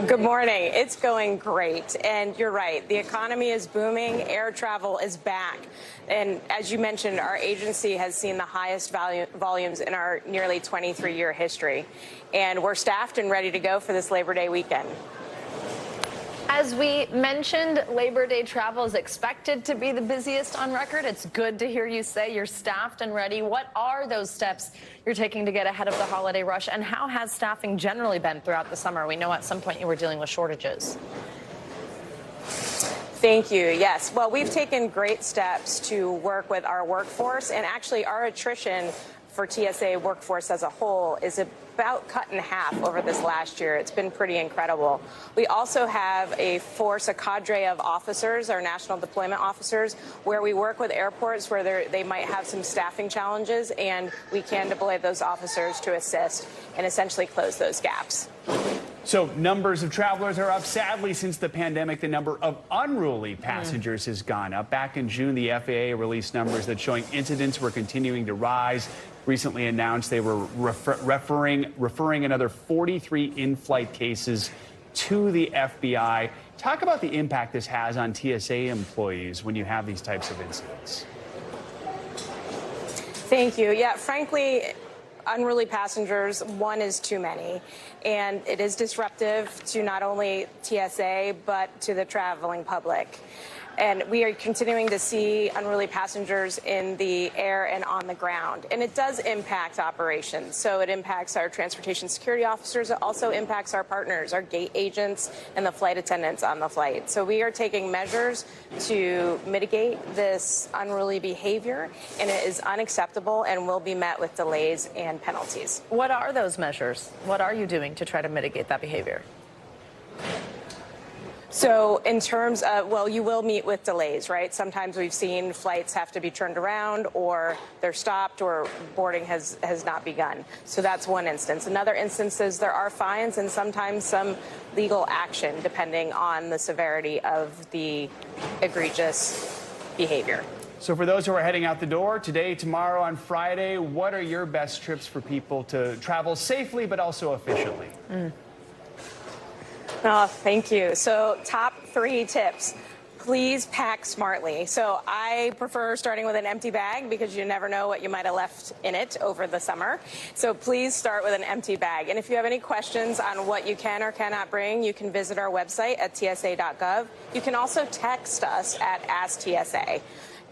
Good morning. It's going great. And you're right. The economy is booming. Air travel is back. And as you mentioned, our agency has seen the highest volumes in our nearly 23-year history. And we're staffed and ready to go for this Labor Day weekend. As we mentioned, Labor Day travel is expected to be the busiest on record. It's good to hear you say you're staffed and ready. What are those steps you're taking to get ahead of the holiday rush? And how has staffing generally been throughout the summer? We know at some point you were dealing with shortages. Thank you. Yes. Well, we've taken great steps to work with our workforce, and actually our attrition for TSA workforce as a whole is about cut in half over this last year. It's been pretty incredible. We also have a cadre of officers, our national deployment officers, where we work with airports where they might have some staffing challenges, and we can deploy those officers to assist and essentially close those gaps. So numbers of travelers are up. Sadly, since the pandemic, the number of unruly passengers has gone up. Back in June, the FAA released numbers that showing incidents were continuing to rise. Recently announced they were referring another 43 in-flight cases to the FBI. Talk about the impact this has on TSA employees when you have these types of incidents. Thank you. Yeah, frankly, unruly passengers, one is too many, and it is disruptive to not only TSA but to the traveling public. And we are continuing to see unruly passengers in the air and on the ground. And it does impact operations. So it impacts our transportation security officers. It also impacts our partners, our gate agents, and the flight attendants on the flight. So we are taking measures to mitigate this unruly behavior, and it is unacceptable and will be met with delays and penalties. What are those measures? What are you doing to try to mitigate that behavior? So in terms of, well, you will meet with delays, right? Sometimes we've seen flights have to be turned around, or they're stopped, or boarding has not begun. So that's one instance. Another instance is there are fines and sometimes some legal action depending on the severity of the egregious behavior. So for those who are heading out the door today, tomorrow, on Friday, what are your best trips for people to travel safely but also efficiently? Oh, thank you. So top 3 tips. Please pack smartly. So I prefer starting with an empty bag because you never know what you might have left in it over the summer. So please start with an empty bag. And if you have any questions on what you can or cannot bring, you can visit our website at tsa.gov. You can also text us at AskTSA.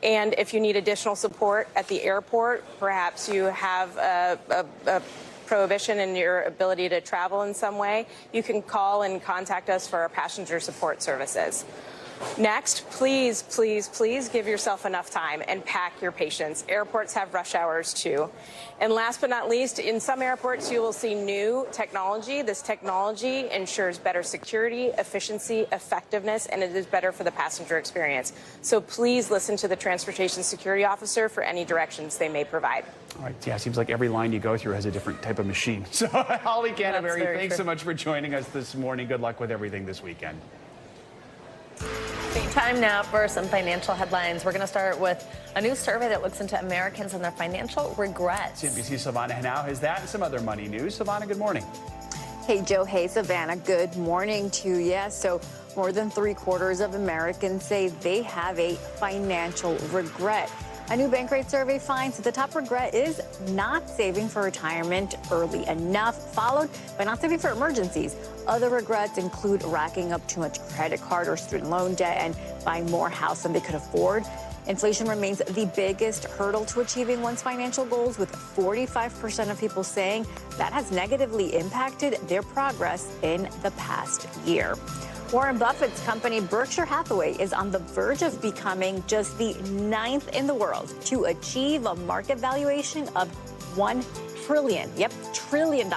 And if you need additional support at the airport, perhaps you have a prohibition in your ability to travel in some way, you can call and contact us for our passenger support services. Next, please, please, please give yourself enough time and pack your patience. Airports have rush hours too. And last but not least, in some airports you will see new technology. This technology ensures better security, efficiency, effectiveness, and it is better for the passenger experience. So please listen to the transportation security officer for any directions they may provide. All right, yeah, it seems like every line you go through has a different type of machine. So Holly Canterbury, thanks so much for joining us this morning. Good luck with everything this weekend. Time now for some financial headlines. We're going to start with a new survey that looks into Americans and their financial regrets. NBC's Silvana Henao has that and some other money news. Silvana, good morning. Hey, Joe. Hey, Savannah. Good morning to you. So more than 3/4 of Americans say they have a financial regret. A new Bankrate survey finds that the top regret is not saving for retirement early enough, followed by not saving for emergencies. Other regrets include racking up too much credit card or student loan debt and buying more house than they could afford. Inflation remains the biggest hurdle to achieving one's financial goals, with 45% of people saying that has negatively impacted their progress in the past year. Warren Buffett's company Berkshire Hathaway is on the verge of becoming just the 9th in the world to achieve a market valuation of $1 trillion. Yep, $1 trillion.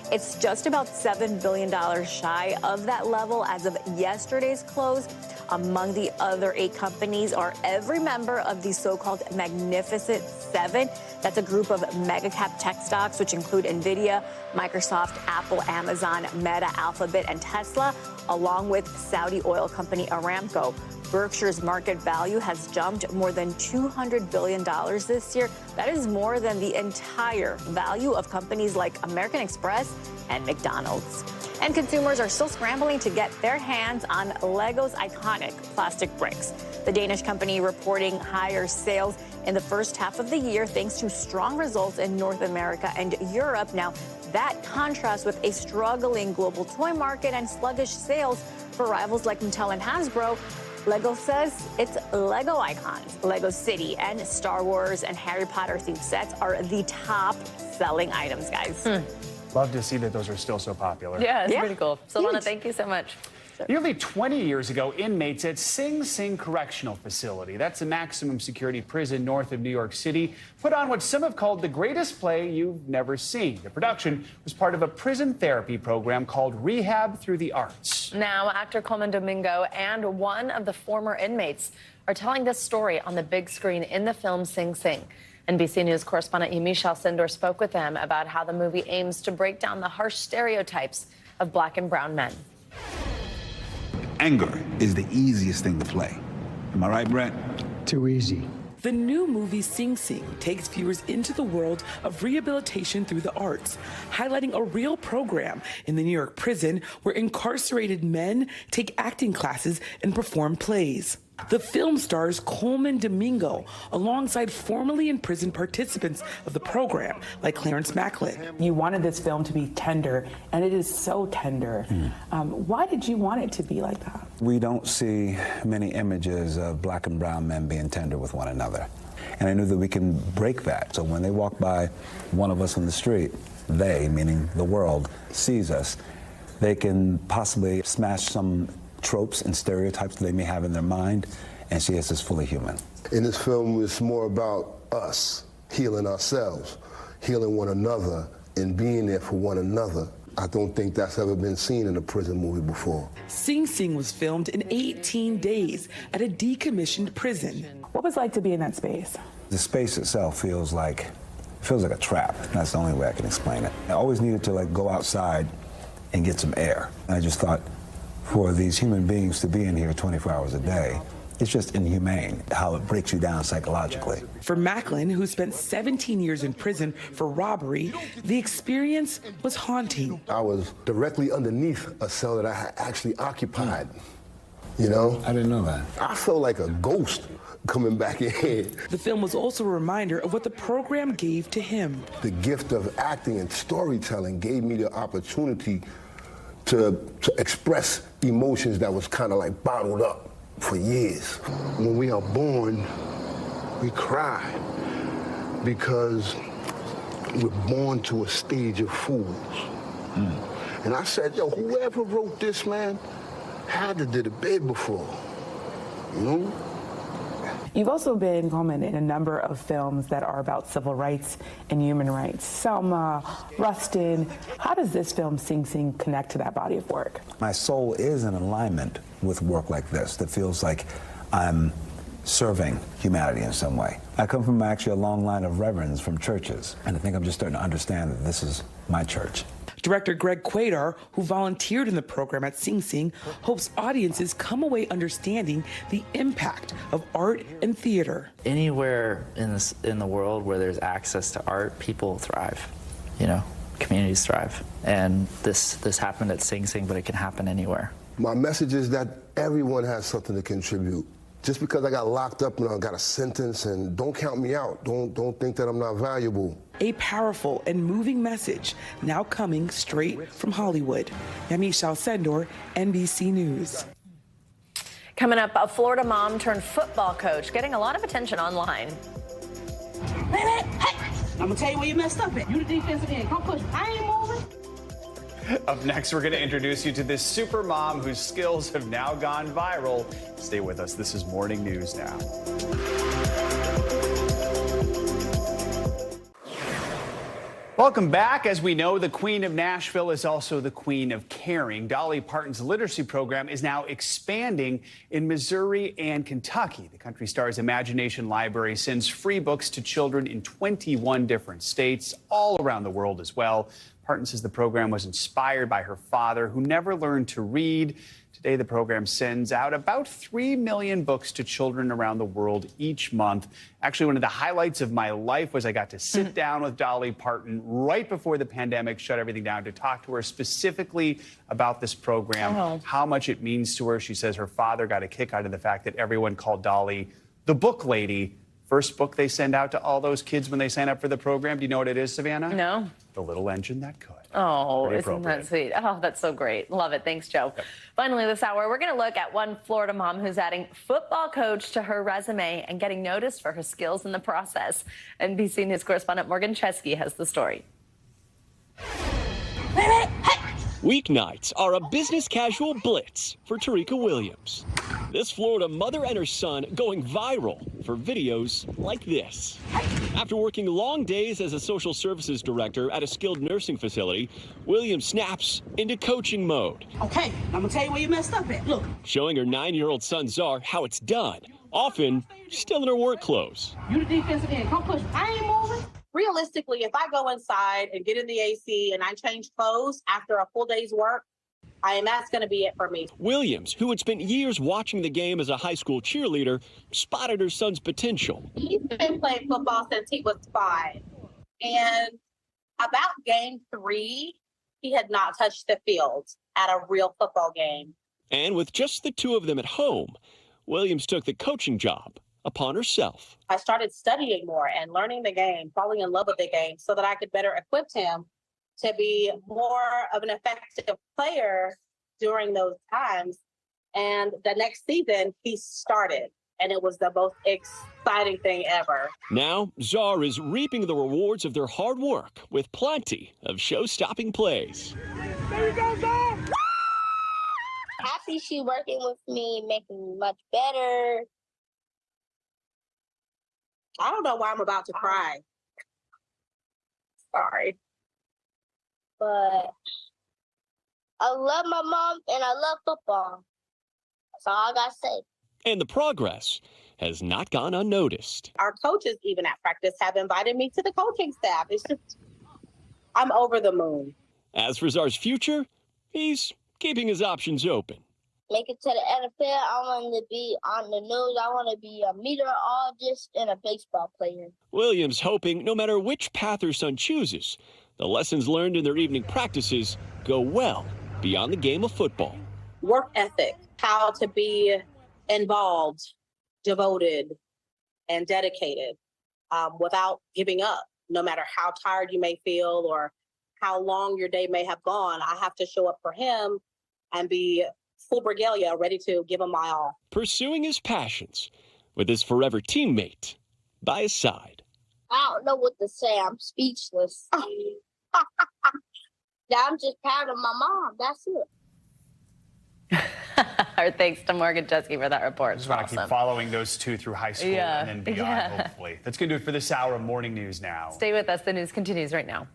It's just about $7 billion shy of that level as of yesterday's close. Among the other 8 companies are every member of the so-called Magnificent Seven. That's a group of mega-cap tech stocks, which include NVIDIA, Microsoft, Apple, Amazon, Meta, Alphabet, and Tesla, along with Saudi oil company Aramco. Berkshire's market value has jumped more than $200 billion this year. That is more than the entire value of companies like American Express and McDonald's. And consumers are still scrambling to get their hands on Lego's iconic plastic bricks. The Danish company reporting higher sales in the first half of the year thanks to strong results in North America and Europe. Now, that contrasts with a struggling global toy market and sluggish sales for rivals like Mattel and Hasbro. Lego says its Lego icons, Lego City and Star Wars and Harry Potter themed sets are the top selling items, guys. Love to see that those are still so popular. Yeah, it's pretty cool. Silvana, thank you so much. Nearly 20 years ago, inmates at Sing Sing Correctional Facility, that's a maximum security prison north of New York City, put on what some have called the greatest play you've never seen. The production was part of a prison therapy program called Rehab Through the Arts. Now, actor Coleman Domingo and one of the former inmates are telling this story on the big screen in the film Sing Sing. NBC News correspondent Yamiche Alcindor spoke with them about how the movie aims to break down the harsh stereotypes of black and brown men. Anger is the easiest thing to play. Am I right, Brett? Too easy. The new movie Sing Sing takes viewers into the world of rehabilitation through the arts, highlighting a real program in the New York prison where incarcerated men take acting classes and perform plays. The film stars Coleman Domingo alongside formerly imprisoned participants of the program, like Clarence Macklin. You wanted this film to be tender, and it is so tender. Why did you want it to be like that? We don't see many images of black and brown men being tender with one another. And I knew that we can break that. So when they walk by one of us on the street, they, meaning the world, sees us, they can possibly smash some tropes and stereotypes that they may have in their mind and see us as fully human. In this film, it's more about us healing ourselves, healing one another, and being there for one another. I don't think that's ever been seen in a prison movie before. Sing Sing was filmed in 18 days at a decommissioned prison. What was it like to be in that space? The space itself feels like a trap. That's the only way I can explain it. I always needed to go outside and get some air. And I just thought, for these human beings to be in here 24 hours a day, it's just inhumane how it breaks you down psychologically. For Macklin, who spent 17 years in prison for robbery, the experience was haunting. I was directly underneath a cell that I had actually occupied, you know? I didn't know that. I felt like a ghost coming back in. The film was also a reminder of what the program gave to him. The gift of acting and storytelling gave me the opportunity to express emotions that was kind of like bottled up for years. When we are born, we cry because we're born to a stage of fools. And I said, yo, whoever wrote this, man, had to did a bid before, you know? You've also been, Coleman, in a number of films that are about civil rights and human rights. Selma, Rustin. How does this film, Sing Sing, connect to that body of work? My soul is in alignment with work like this that feels like I'm serving humanity in some way. I come from actually a long line of reverends from churches, and I think I'm just starting to understand that this is my church. Director Greg Quaidar, who volunteered in the program at Sing Sing, hopes audiences come away understanding the impact of art and theater. Anywhere in the world where there's access to art, people thrive, you know, communities thrive. And this happened at Sing Sing, but it can happen anywhere. My message is that everyone has something to contribute. Just because I got locked up and I got a sentence, and don't count me out. Don't think that I'm not valuable. A powerful and moving message now coming straight from Hollywood. Yamiche Alcindor, NBC News. Coming up, a Florida mom turned football coach getting a lot of attention online. Hey, I'm gonna tell you where you messed up at. You the defensive end. Come push. I ain't moving. Up next, we're going to introduce you to this super mom whose skills have now gone viral. Stay with us. This is Morning News Now. Welcome back. As we know, the Queen of Nashville is also the Queen of Caring. Dolly Parton's literacy program is now expanding in Missouri and Kentucky. The country star's Imagination Library sends free books to children in 21 different states, all around the world as well. Parton says the program was inspired by her father, who never learned to read. Today, the program sends out about 3 million books to children around the world each month. Actually, one of the highlights of my life was I got to sit down with Dolly Parton right before the pandemic shut everything down to talk to her specifically about this program, how much it means to her. She says her father got a kick out of the fact that everyone called Dolly the book lady. First book they send out to all those kids when they sign up for the program. Do you know what it is, Savannah? No. The Little Engine That Could. Oh, isn't that sweet? Oh, that's so great. Love it. Thanks, Joe. Yep. Finally, this hour, we're going to look at one Florida mom who's adding football coach to her resume and getting noticed for her skills in the process. NBC News correspondent Morgan Chesky has the story. Weeknights are a business casual blitz for Tarika Williams. This Florida mother and her son going viral for videos like this. After working long days as a social services director at a skilled nursing facility, Williams snaps into coaching mode. Okay, I'm gonna tell you where you messed up at. Look. Showing her 9-year-old son Czar how it's done, often still in her work clothes. You the defensive end. Come push. I ain't moving. Realistically, if I go inside and get in the AC and I change clothes after a full day's work, that's going to be it for me. Williams, who had spent years watching the game as a high school cheerleader, spotted her son's potential. He's been playing football since he was 5. And about game 3, he had not touched the field at a real football game. And with just the two of them at home, Williams took the coaching job upon herself. I started studying more and learning the game, falling in love with the game so that I could better equip him to be more of an effective player during those times. And the next season, he started, and it was the most exciting thing ever. Now, Czar is reaping the rewards of their hard work with plenty of show-stopping plays. There you go, Czar! Happy she working with me, making me much better. I don't know why I'm about to cry. Sorry. But I love my mom and I love football. That's all I gotta say. And the progress has not gone unnoticed. Our coaches, even at practice, have invited me to the coaching staff. It's just, I'm over the moon. As for Czar's future, he's keeping his options open. Make it to the NFL. I want to be on the news. I want to be a meteorologist and a baseball player. Williams hoping no matter which path her son chooses, the lessons learned in their evening practices go well beyond the game of football. Work ethic, how to be involved, devoted, and dedicated without giving up. No matter how tired you may feel or how long your day may have gone, I have to show up for him and be full regalia, ready to give him my all. Pursuing his passions with his forever teammate by his side. I don't know what to say. I'm speechless. I'm just proud of my mom. That's it. Our thanks to Morgan Chesky for that report. Just want to keep following those two through high school and then beyond, hopefully. That's going to do it for this hour of Morning News Now. Stay with us. The news continues right now.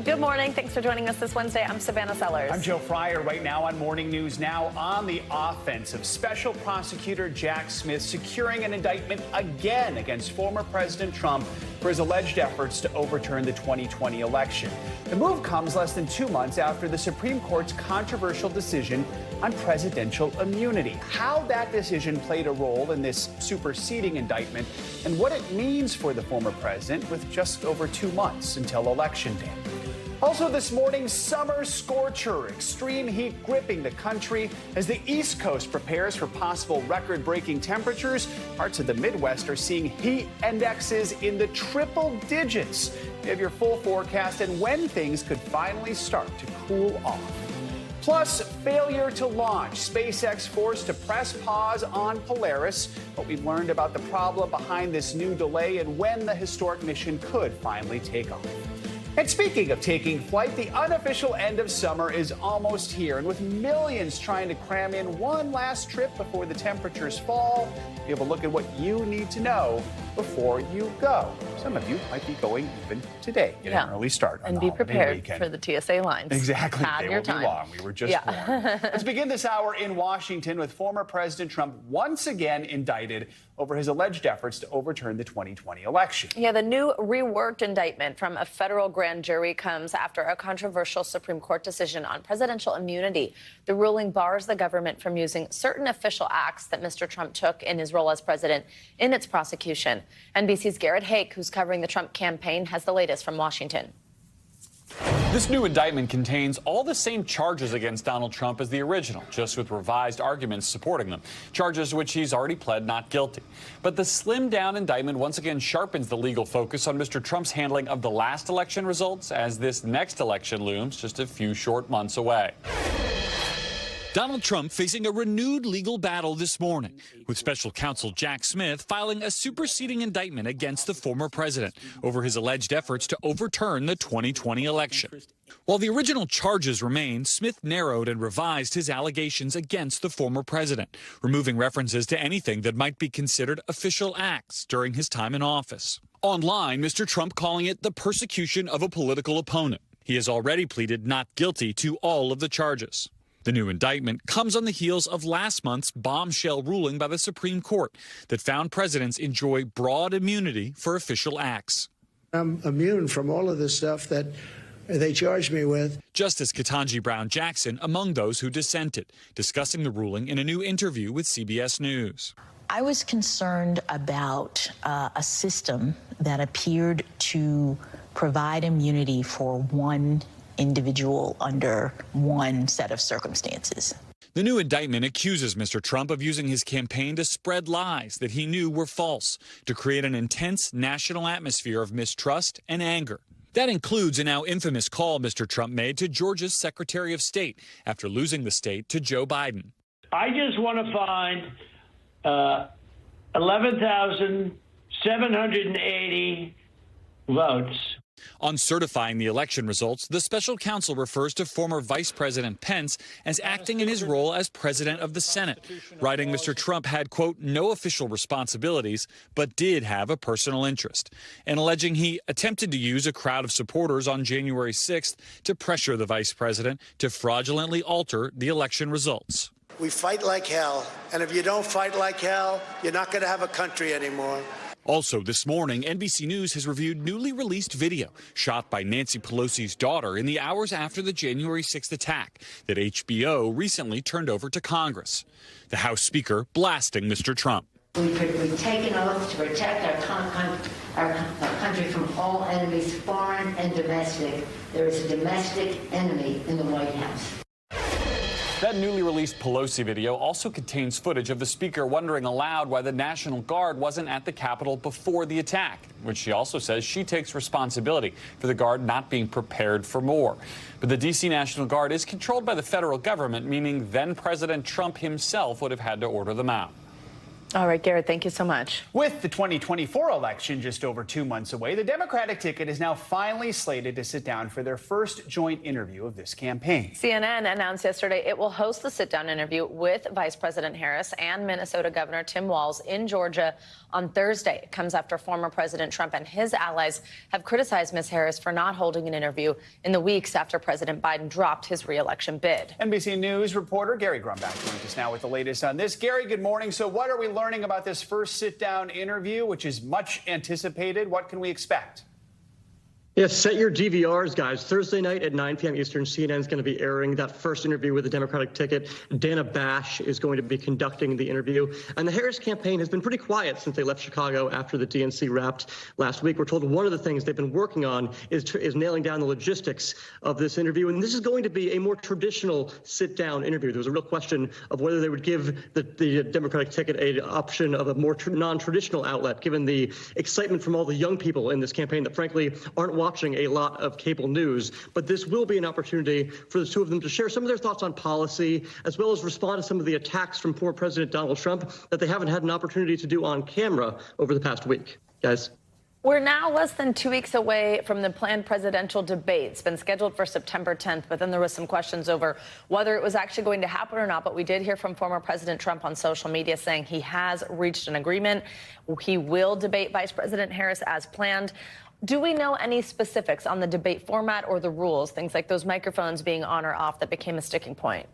Good morning. Thanks for joining us this Wednesday. I'm Savannah Sellers. I'm Joe Fryer. Right now on Morning News Now, on the offensive, Special Prosecutor Jack Smith securing an indictment again against former President Trump for his alleged efforts to overturn the 2020 election. The move comes less than 2 months after the Supreme Court's controversial decision on presidential immunity. How that decision played a role in this superseding indictment and what it means for the former president with just over 2 months until Election Day. Also this morning, summer scorcher, extreme heat gripping the country as the East Coast prepares for possible record-breaking temperatures. Parts of the Midwest are seeing heat indexes in the triple digits. We have your full forecast and when things could finally start to cool off. Plus, failure to launch. SpaceX forced to press pause on Polaris. What we've learned about the problem behind this new delay and when the historic mission could finally take off. And speaking of taking flight, the unofficial end of summer is almost here. And with millions trying to cram in one last trip before the temperatures fall, we have a look at what you need to know before you go. Some of you might be going even today, get an early start on and the be prepared weekend. for the TSA lines. Exactly. Have They your will time. be long. We were just warned. Let's begin this hour in Washington with former President Trump once again indicted over his alleged efforts to overturn the 2020 election. Yeah, the new reworked indictment from a federal grand jury comes after a controversial Supreme Court decision on presidential immunity. The ruling bars the government from using certain official acts that Mr. Trump took in his role as president in its prosecution. NBC's Garrett Hake, who's covering the Trump campaign, has the latest from Washington. This new indictment contains all the same charges against Donald Trump as the original, just with revised arguments supporting them, charges which he's already pled not guilty. But the slimmed-down indictment once again sharpens the legal focus on Mr. Trump's handling of the last election results as this next election looms just a few short months away. Donald Trump facing a renewed legal battle this morning, with special counsel Jack Smith filing a superseding indictment against the former president over his alleged efforts to overturn the 2020 election. While the original charges remain, Smith narrowed and revised his allegations against the former president, removing references to anything that might be considered official acts during his time in office. Online, Mr. Trump calling it the persecution of a political opponent. He has already pleaded not guilty to all of the charges. The new indictment comes on the heels of last month's bombshell ruling by the Supreme Court that found presidents enjoy broad immunity for official acts. I'm immune from all of this stuff that they charged me with. Justice Ketanji Brown Jackson among those who dissented, discussing the ruling in a new interview with CBS News. I was concerned about a system that appeared to provide immunity for one individual under one set of circumstances. The new indictment accuses Mr. Trump of using his campaign to spread lies that he knew were false, to create an intense national atmosphere of mistrust and anger. That includes a now infamous call Mr. Trump made to Georgia's Secretary of State after losing the state to Joe Biden. I just want to find 11,780 votes. On certifying the election results, the special counsel refers to former Vice President Pence as acting in his role as president of the Senate, writing Mr. Trump had, quote, no official responsibilities, but did have a personal interest, and alleging he attempted to use a crowd of supporters on January 6th to pressure the vice president to fraudulently alter the election results. We fight like hell, and if you don't fight like hell, you're not going to have a country anymore. Also this morning, NBC News has reviewed newly released video shot by Nancy Pelosi's daughter in the hours after the January 6th attack that HBO recently turned over to Congress. The House Speaker blasting Mr. Trump. We take an oath to protect our country from all enemies, foreign and domestic. There is a domestic enemy in the White House. That newly released Pelosi video also contains footage of the speaker wondering aloud why the National Guard wasn't at the Capitol before the attack, which she also says she takes responsibility for the Guard not being prepared for more. But the D.C. National Guard is controlled by the federal government, meaning then President Trump himself would have had to order them out. All right, Garrett, thank you so much. With the 2024 election just over 2 months away, the Democratic ticket is now finally slated to sit down for their first joint interview of this campaign. CNN announced yesterday it will host the sit-down interview with Vice President Harris and Minnesota Governor Tim Walz in Georgia on Thursday. It comes after former President Trump and his allies have criticized Ms. Harris for not holding an interview in the weeks after President Biden dropped his re-election bid. NBC News reporter Gary Grumbach joins us now with the latest on this. Gary, good morning. So what are we learning about this first sit-down interview, which is much anticipated? What can we expect? Yes, set your DVRs, guys. Thursday night at 9 p.m. Eastern, CNN is going to be airing that first interview with the Democratic ticket. Dana Bash is going to be conducting the interview. And the Harris campaign has been pretty quiet since they left Chicago after the DNC wrapped last week. We're told one of the things they've been working on is nailing down the logistics of this interview. And this is going to be a more traditional sit-down interview. There was a real question of whether they would give the Democratic ticket an option of a more non-traditional outlet, given the excitement from all the young people in this campaign that, frankly, aren't watching a lot of cable news. But this will be an opportunity for the two of them to share some of their thoughts on policy, as well as respond to some of the attacks from former President Donald Trump that they haven't had an opportunity to do on camera over the past week. Guys. We're now less than 2 weeks away from the planned presidential debate. It's been scheduled for September 10th, but then there was some questions over whether it was actually going to happen or not. But we did hear from former President Trump on social media saying he has reached an agreement. He will debate Vice President Harris as planned. Do we know any specifics on the debate format or the rules, things like those microphones being on or off that became a sticking point?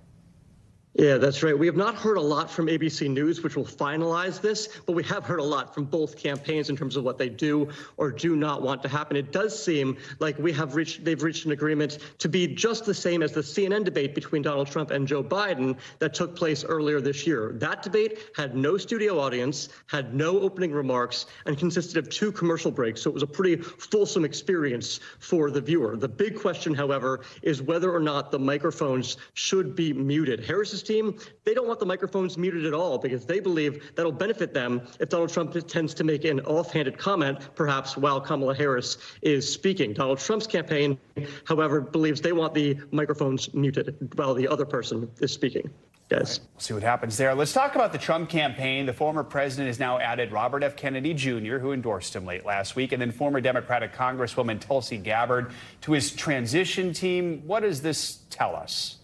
Yeah, that's right. We have not heard a lot from ABC News, which will finalize this, but we have heard a lot from both campaigns in terms of what they do or do not want to happen. It does seem like they've reached an agreement to be just the same as the CNN debate between Donald Trump and Joe Biden that took place earlier this year. That debate had no studio audience, had no opening remarks, and consisted of 2 commercial breaks. So it was a pretty fulsome experience for the viewer. The big question, however, is whether or not the microphones should be muted. Harris's team, they don't want the microphones muted at all because they believe that'll benefit them if Donald Trump tends to make an offhanded comment, perhaps while Kamala Harris is speaking. Donald Trump's campaign, however, believes they want the microphones muted while the other person is speaking. Yes. We'll see what happens there. Let's talk about the Trump campaign. The former president has now added Robert F. Kennedy Jr., who endorsed him late last week, and then former Democratic Congresswoman Tulsi Gabbard to his transition team. What does this tell us?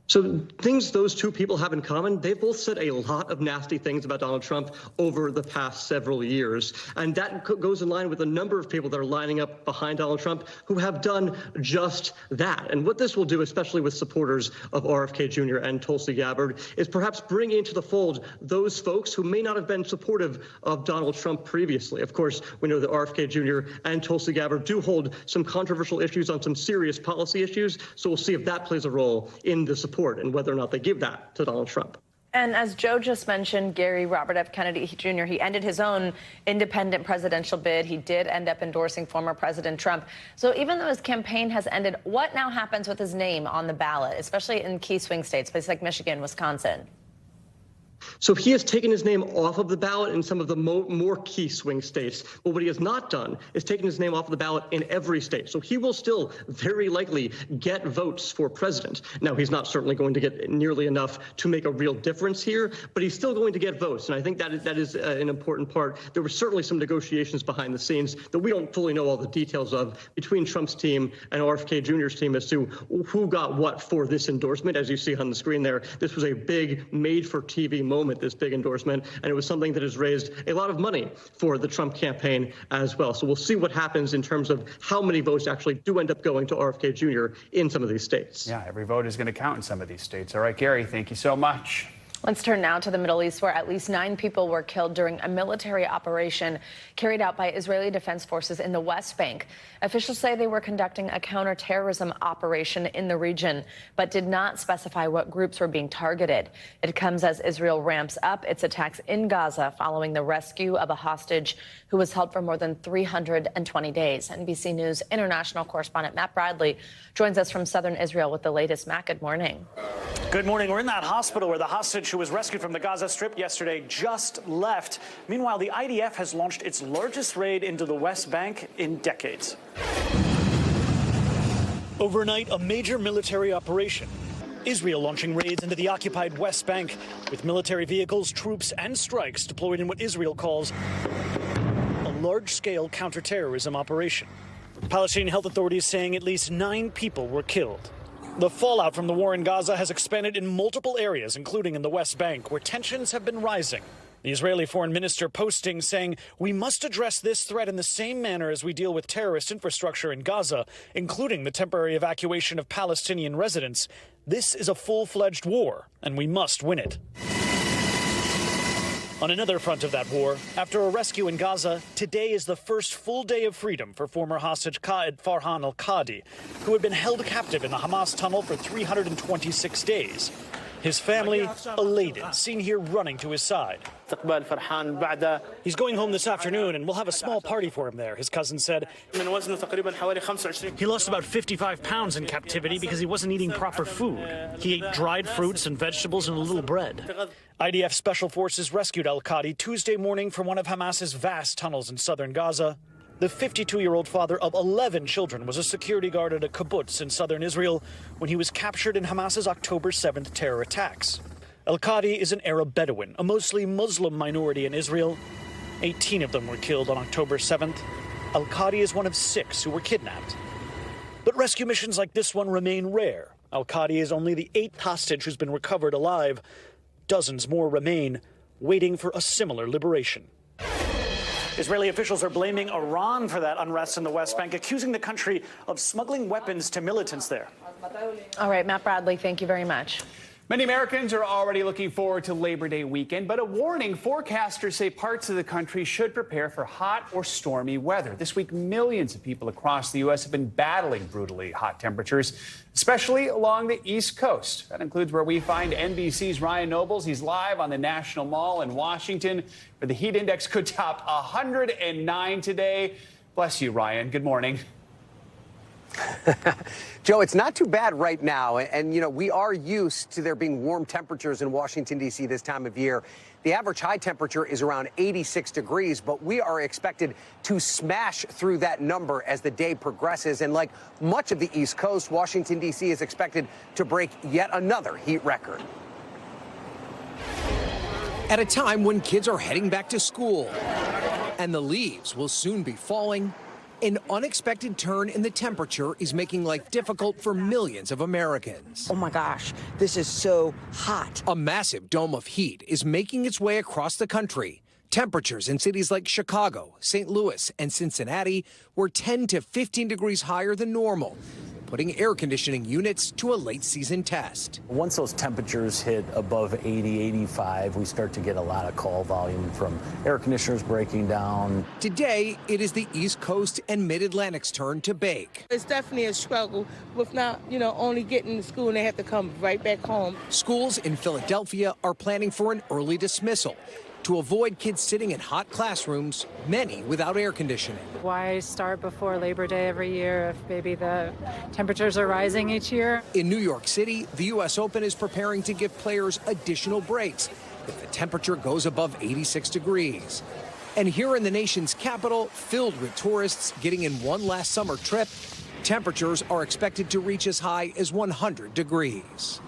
So things those two people have in common, they've both said a lot of nasty things about Donald Trump over the past several years. And that goes in line with a number of people that are lining up behind Donald Trump who have done just that. And what this will do, especially with supporters of RFK Jr. and Tulsi Gabbard, is perhaps bring into the fold those folks who may not have been supportive of Donald Trump previously. Of course, we know that RFK Jr. and Tulsi Gabbard do hold some controversial issues on some serious policy issues. So we'll see if that plays a role in the support and whether or not they give that to Donald Trump. And as Joe just mentioned, Gary Robert F. Kennedy Jr., he ended his own independent presidential bid. He did end up endorsing former President Trump. So even though his campaign has ended, what now happens with his name on the ballot, especially in key swing states, places like Michigan, Wisconsin? So he has taken his name off of the ballot in some of the more key swing states. But what he has not done is taken his name off of the ballot in every state. So he will still very likely get votes for president. Now, he's not certainly going to get nearly enough to make a real difference here, but he's still going to get votes. And I think that is an important part. There were certainly some negotiations behind the scenes that we don't fully know all the details of between Trump's team and RFK Jr.'s team as to who got what for this endorsement. As you see on the screen there, this was a big made-for-TV moment, this big endorsement, and it was something that has raised a lot of money for the Trump campaign as well. So we'll see what happens in terms of how many votes actually do end up going to RFK Jr. in some of these states. Yeah, every vote is going to count in some of these states. All right, Gary, thank you so much. Let's turn now to the Middle East, where at least 9 people were killed during a military operation carried out by Israeli Defense Forces in the West Bank. Officials say they were conducting a counterterrorism operation in the region, but did not specify what groups were being targeted. It comes as Israel ramps up its attacks in Gaza following the rescue of a hostage who was held for more than 320 days. NBC News international correspondent Matt Bradley joins us from southern Israel with the latest. Matt, good morning. Good morning. We're in that hospital where the hostage who was rescued from the Gaza Strip yesterday just left. Meanwhile, the IDF has launched its largest raid into the West Bank in decades. Overnight, a major military operation. Israel launching raids into the occupied West Bank with military vehicles, troops, and strikes deployed in what Israel calls a large-scale counterterrorism operation. Palestinian health authorities saying at least 9 people were killed. The fallout from the war in Gaza has expanded in multiple areas, including in the West Bank, where tensions have been rising. The Israeli foreign minister posting saying, "We must address this threat in the same manner as we deal with terrorist infrastructure in Gaza, including the temporary evacuation of Palestinian residents. This is a full-fledged war, and we must win it." On another front of that war, after a rescue in Gaza, today is the first full day of freedom for former hostage Qa'id Farhan al-Qadi, who had been held captive in the Hamas tunnel for 326 days. His family elated, seen here running to his side. He's going home this afternoon, and we'll have a small party for him there, his cousin said. He lost about 55 pounds in captivity because he wasn't eating proper food. He ate dried fruits and vegetables and a little bread. IDF Special Forces rescued al-Qadi Tuesday morning from one of Hamas's vast tunnels in southern Gaza. The 52-year-old father of 11 children was a security guard at a kibbutz in southern Israel when he was captured in Hamas's October 7th terror attacks. Al-Qadi is an Arab Bedouin, a mostly Muslim minority in Israel. 18 of them were killed on October 7th. Al-Qadi is one of 6 who were kidnapped. But rescue missions like this one remain rare. Al-Qadi is only the 8th hostage who's been recovered alive. Dozens more remain, waiting for a similar liberation. Israeli officials are blaming Iran for that unrest in the West Bank, accusing the country of smuggling weapons to militants there. All right, Matt Bradley, thank you very much. Many Americans are already looking forward to Labor Day weekend, but a warning: forecasters say parts of the country should prepare for hot or stormy weather. This week, millions of people across the U.S. have been battling brutally hot temperatures, especially along the East Coast. That includes where we find NBC's Ryan Nobles. He's live on the National Mall in Washington, where the heat index could top 109 today. Bless you, Ryan. Good morning. Joe, it's not too bad right now. And, you know, we are used to there being warm temperatures in Washington, D.C. this time of year. The average high temperature is around 86 degrees, but we are expected to smash through that number as the day progresses. And like much of the East Coast, Washington, D.C. is expected to break yet another heat record. At a time when kids are heading back to school and the leaves will soon be falling, an unexpected turn in the temperature is making life difficult for millions of Americans. Oh my gosh, this is so hot. A massive dome of heat is making its way across the country. Temperatures in cities like Chicago, St. Louis, and Cincinnati were 10 to 15 degrees higher than normal. putting air conditioning units to a late season test. Once those temperatures hit above 80, 85, we start to get a lot of call volume from air conditioners breaking down. Today, it is the East Coast and Mid-Atlantic's turn to bake. It's definitely a struggle with not, only getting to school and they have to come right back home. Schools in Philadelphia are planning for an early dismissal to avoid kids sitting in hot classrooms, many without air conditioning. Why start before Labor Day every year if maybe the temperatures are rising each year? In New York City, the U.S. Open is preparing to give players additional breaks if the temperature goes above 86 degrees. And here in the nation's capital, filled with tourists getting in one last summer trip, temperatures are expected to reach as high as 100 degrees.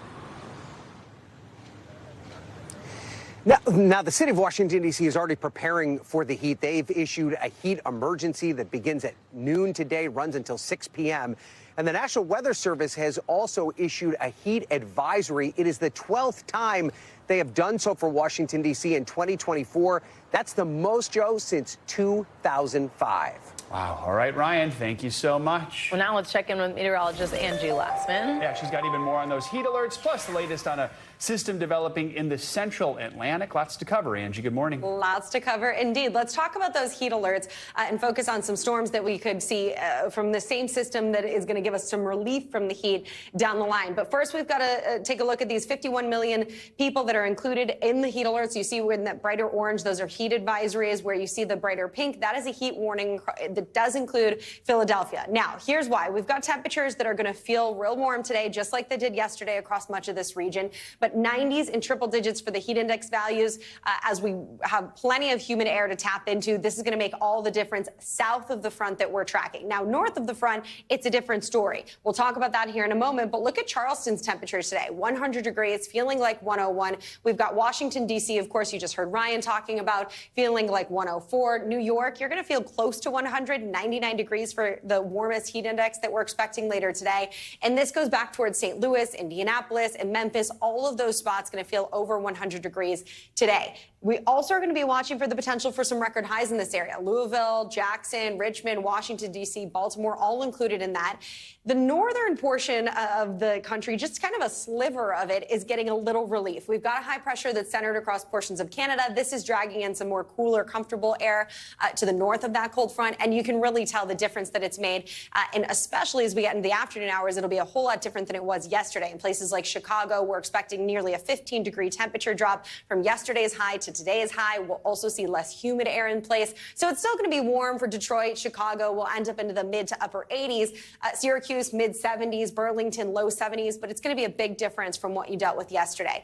Now, the city of Washington, D.C. is already preparing for the heat. They've issued a heat emergency that begins at noon today, runs until 6 p.m. And the National Weather Service has also issued a heat advisory. It is the 12th time they have done so for Washington, D.C. in 2024. That's the most, Joe, since 2005. Wow. All right, Ryan, thank you so much. Well, now let's check in with meteorologist Angie Lassman. Yeah, she's got even more on those heat alerts, plus the latest on a system developing in the central Atlantic. Lots to cover, Angie. Good morning. Lots to cover, indeed. Let's talk about those heat alerts and focus on some storms that we could see from the same system that is going to give us some relief from the heat down the line. But first, we've got to take a look at these 51 million people that are included in the heat alerts. You see in that brighter orange, those are heat advisories. Where you see the brighter pink, that is a heat warning that does include Philadelphia. Now, here's why. We've got temperatures that are going to feel real warm today, just like they did yesterday across much of this region. But 90s and triple digits for the heat index values as we have plenty of humid air to tap into. This is going to make all the difference south of the front that we're tracking. Now, north of the front, it's a different story. We'll talk about that here in a moment. But look at Charleston's temperatures today. 100 degrees, feeling like 101. We've got Washington, D.C., of course, you just heard Ryan talking about, feeling like 104. New York, you're going to feel close to 100, 99 degrees for the warmest heat index that we're expecting later today. And this goes back towards St. Louis, Indianapolis, and Memphis. All of those spots going to feel over 100 degrees today. We also are going to be watching for the potential for some record highs in this area. Louisville, Jackson, Richmond, Washington, D.C., Baltimore, all included in that. The northern portion of the country, just kind of a sliver of it, is getting a little relief. We've got a high pressure that's centered across portions of Canada. This is dragging in some more cooler, comfortable air to the north of that cold front, and you can really tell the difference that it's made. And especially as we get into the afternoon hours, it'll be a whole lot different than it was yesterday. In places like Chicago, we're expecting nearly a 15-degree temperature drop from yesterday's high to today's high. We'll also see less humid air in place. So it's still going to be warm for Detroit. Chicago will end up into the mid to upper 80s. Syracuse, mid 70s. Burlington, low 70s. But it's going to be a big difference from what you dealt with yesterday.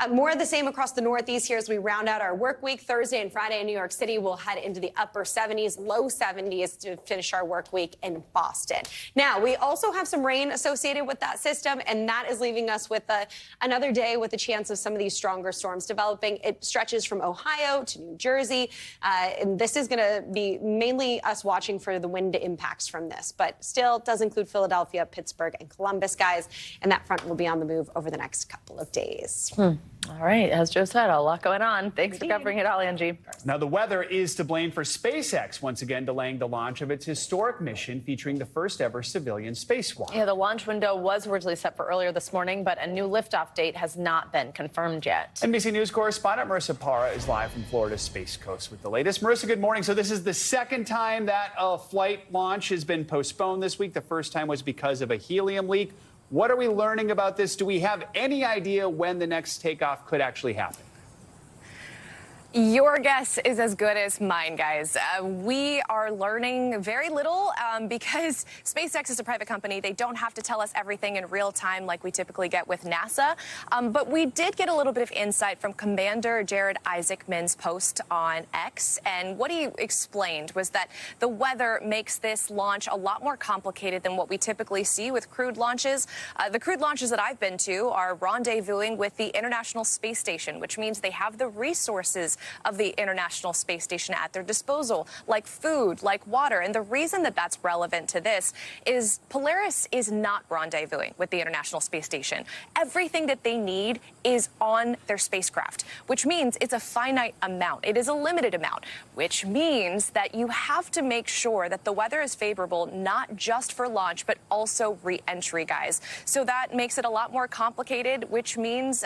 More of the same across the Northeast here as we round out our work week. Thursday and Friday in New York City, we'll head into the upper 70s, low 70s to finish our work week in Boston. Now, we also have some rain associated with that system, and that is leaving us with another day with a chance of some of these stronger storms developing. It stretches from Ohio to New Jersey, and this is going to be mainly us watching for the wind impacts from this, but still does include Philadelphia, Pittsburgh, and Columbus, guys, and that front will be on the move over the next couple of days. All right, as Joe said, a lot going on. Thanks for covering it all, Angie. Now, the weather is to blame for SpaceX once again delaying the launch of its historic mission featuring the first ever civilian spacewalk. Yeah, the launch window was originally set for earlier this morning, but a new liftoff date has not been confirmed yet. NBC News correspondent Marissa Parra is live from Florida's Space Coast with the latest. Marissa, good morning. So this is the second time that a flight launch has been postponed this week. The first time was because of a helium leak. What are we learning about this? Do we have any idea when the next takeoff could actually happen? Your guess is as good as mine, guys. We are learning very little because SpaceX is a private company. They don't have to tell us everything in real time like we typically get with NASA. But we did get a little bit of insight from Commander Jared Isaacman's post on X. And what he explained was that the weather makes this launch a lot more complicated than what we typically see with crewed launches. The crewed launches that I've been to are rendezvousing with the International Space Station, which means they have the resources parts of the International Space Station at their disposal, like food, like water. And the reason that that's relevant to this is Polaris is not rendezvousing with the International Space Station. Everything that they need is on their spacecraft, which means it's a finite amount. It is a limited amount, which means that you have to make sure that the weather is favorable, not just for launch, but also re-entry, guys. So that makes it a lot more complicated, which means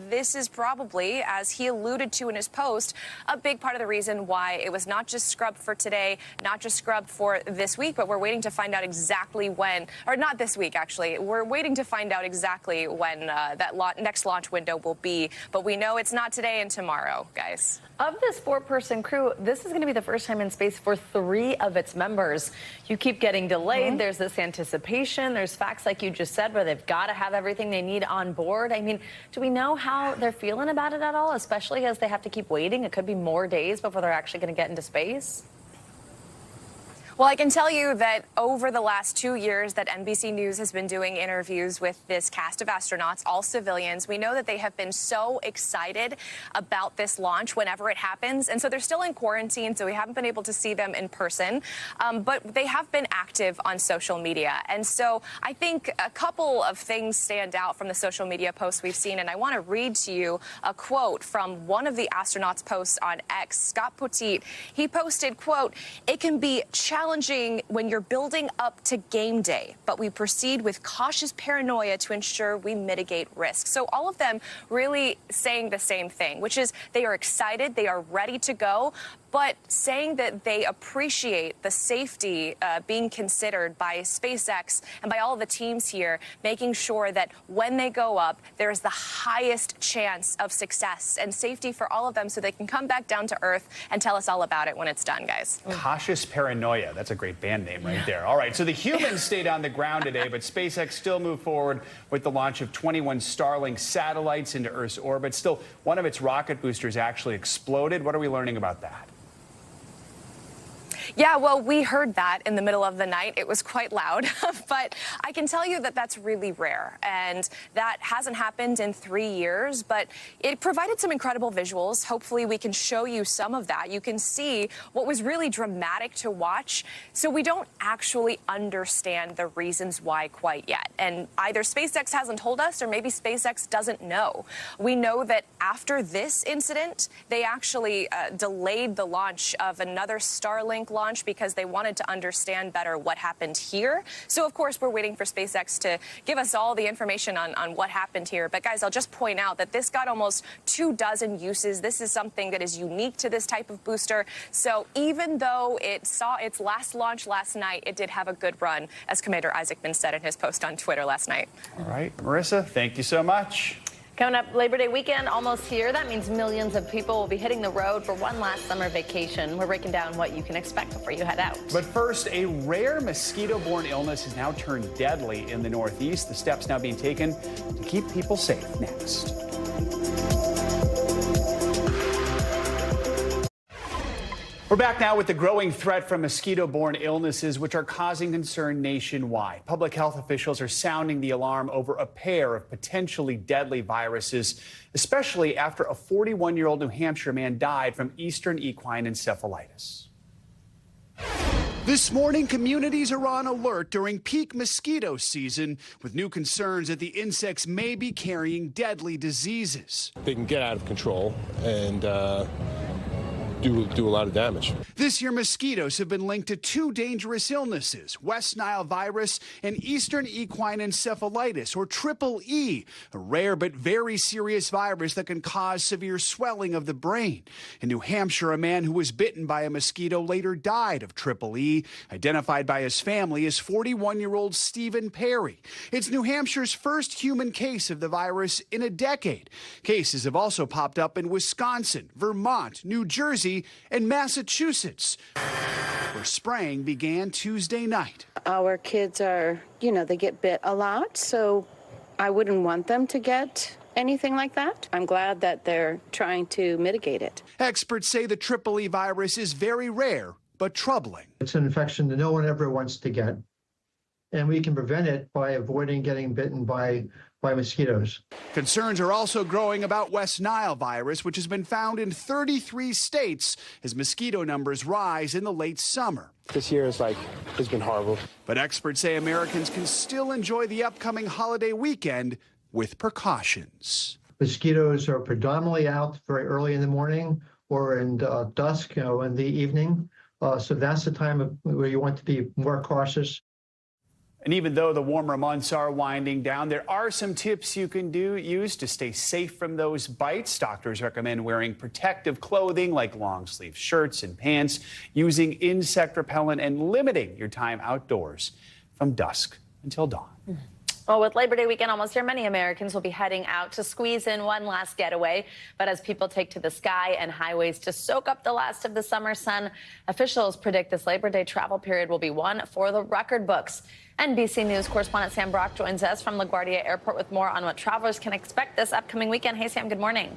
this is probably, as he alluded to in his post, a big part of the reason why it was not just scrubbed for today, not just scrubbed for this week, but we're waiting to find out exactly when, or not this week, actually. We're waiting to find out exactly when that next launch window will be. But we know it's not today and tomorrow, guys. Of this 4-person crew, this is going to be the first time in space for 3 of its members. You keep getting delayed. There's this anticipation. There's facts like you just said where they've got to have everything they need on board. I mean, do we know how they're feeling about it at all, especially as they have to keep waiting? It could be more days before they're actually going to get into space. Well, I can tell you that over the last 2 years that NBC News has been doing interviews with this cast of astronauts, all civilians, we know that they have been so excited about this launch whenever it happens. And so they're still in quarantine, so we haven't been able to see them in person. But they have been active on social media. And so I think a couple of things stand out from the social media posts we've seen. And I want to read to you a quote from one of the astronauts' posts on X, Scott Poteet. He posted, quote, "It can be challenging when you're building up to game day, but we proceed with cautious paranoia to ensure we mitigate risk." So all of them really saying the same thing, which is they are excited, they are ready to go, but saying that they appreciate the safety being considered by SpaceX and by all of the teams here, making sure that when they go up, there's the highest chance of success and safety for all of them so they can come back down to Earth and tell us all about it when it's done, guys. Cautious paranoia. That's a great band name right there. All right, so the humans stayed on the ground today, but SpaceX still moved forward with the launch of 21 Starlink satellites into Earth's orbit. Still, one of its rocket boosters actually exploded. What are we learning about that? Yeah, well, we heard that in the middle of the night. It was quite loud, but I can tell you that that's really rare, and that hasn't happened in 3 years, but it provided some incredible visuals. Hopefully we can show you some of that. You can see what was really dramatic to watch. So we don't actually understand the reasons why quite yet, and either SpaceX hasn't told us or maybe SpaceX doesn't know. We know that after this incident, they actually delayed the launch of another Starlink launch because they wanted to understand better what happened here. So, of course, we're waiting for SpaceX to give us all the information on what happened here. But, guys, I'll just point out that this got almost 24 uses. This is something that is unique to this type of booster. So even though it saw its last launch last night, it did have a good run, as Commander Isaacman said in his post on Twitter last night. All right, Marissa, thank you so much. Coming up, Labor Day weekend almost here. That means millions of people will be hitting the road for one last summer vacation. We're breaking down what you can expect before you head out. But first, a rare mosquito-borne illness has now turned deadly in the Northeast. The steps now being taken to keep people safe. Next. We're back now with the growing threat from mosquito-borne illnesses, which are causing concern nationwide. Public health officials are sounding the alarm over a pair of potentially deadly viruses, especially after a 41-year-old New Hampshire man died from Eastern equine encephalitis. This morning, communities are on alert during peak mosquito season, with new concerns that the insects may be carrying deadly diseases. They can get out of control and do a lot of damage. This year, mosquitoes have been linked to 2 dangerous illnesses, West Nile virus and Eastern equine encephalitis, or triple E, a rare but very serious virus that can cause severe swelling of the brain. In New Hampshire, a man who was bitten by a mosquito later died of triple E, identified by his family as 41-year-old Stephen Perry. It's New Hampshire's first human case of the virus in a decade. Cases have also popped up in Wisconsin, Vermont, New Jersey, and Massachusetts, where spraying began Tuesday night. Our kids are, they get bit a lot, so I wouldn't want them to get anything like that. I'm glad that they're trying to mitigate it. Experts say the triple E virus is very rare, but troubling. It's an infection that no one ever wants to get. and we can prevent it by avoiding getting bitten by mosquitoes. Concerns are also growing about West Nile virus, which has been found in 33 states as mosquito numbers rise in the late summer. This year it's been horrible. But experts say Americans can still enjoy the upcoming holiday weekend with precautions. Mosquitoes are predominantly out very early in the morning or in dusk, in the evening. So that's the time where you want to be more cautious. And even though the warmer months are winding down, there are some tips you can use to stay safe from those bites. Doctors recommend wearing protective clothing like long sleeve shirts and pants, using insect repellent, and limiting your time outdoors from dusk until dawn. Well, with Labor Day weekend almost here, many Americans will be heading out to squeeze in one last getaway. But as people take to the sky and highways to soak up the last of the summer sun, officials predict this Labor Day travel period will be one for the record books. NBC News correspondent Sam Brock joins us from LaGuardia Airport with more on what travelers can expect this upcoming weekend. Hey, Sam, good morning.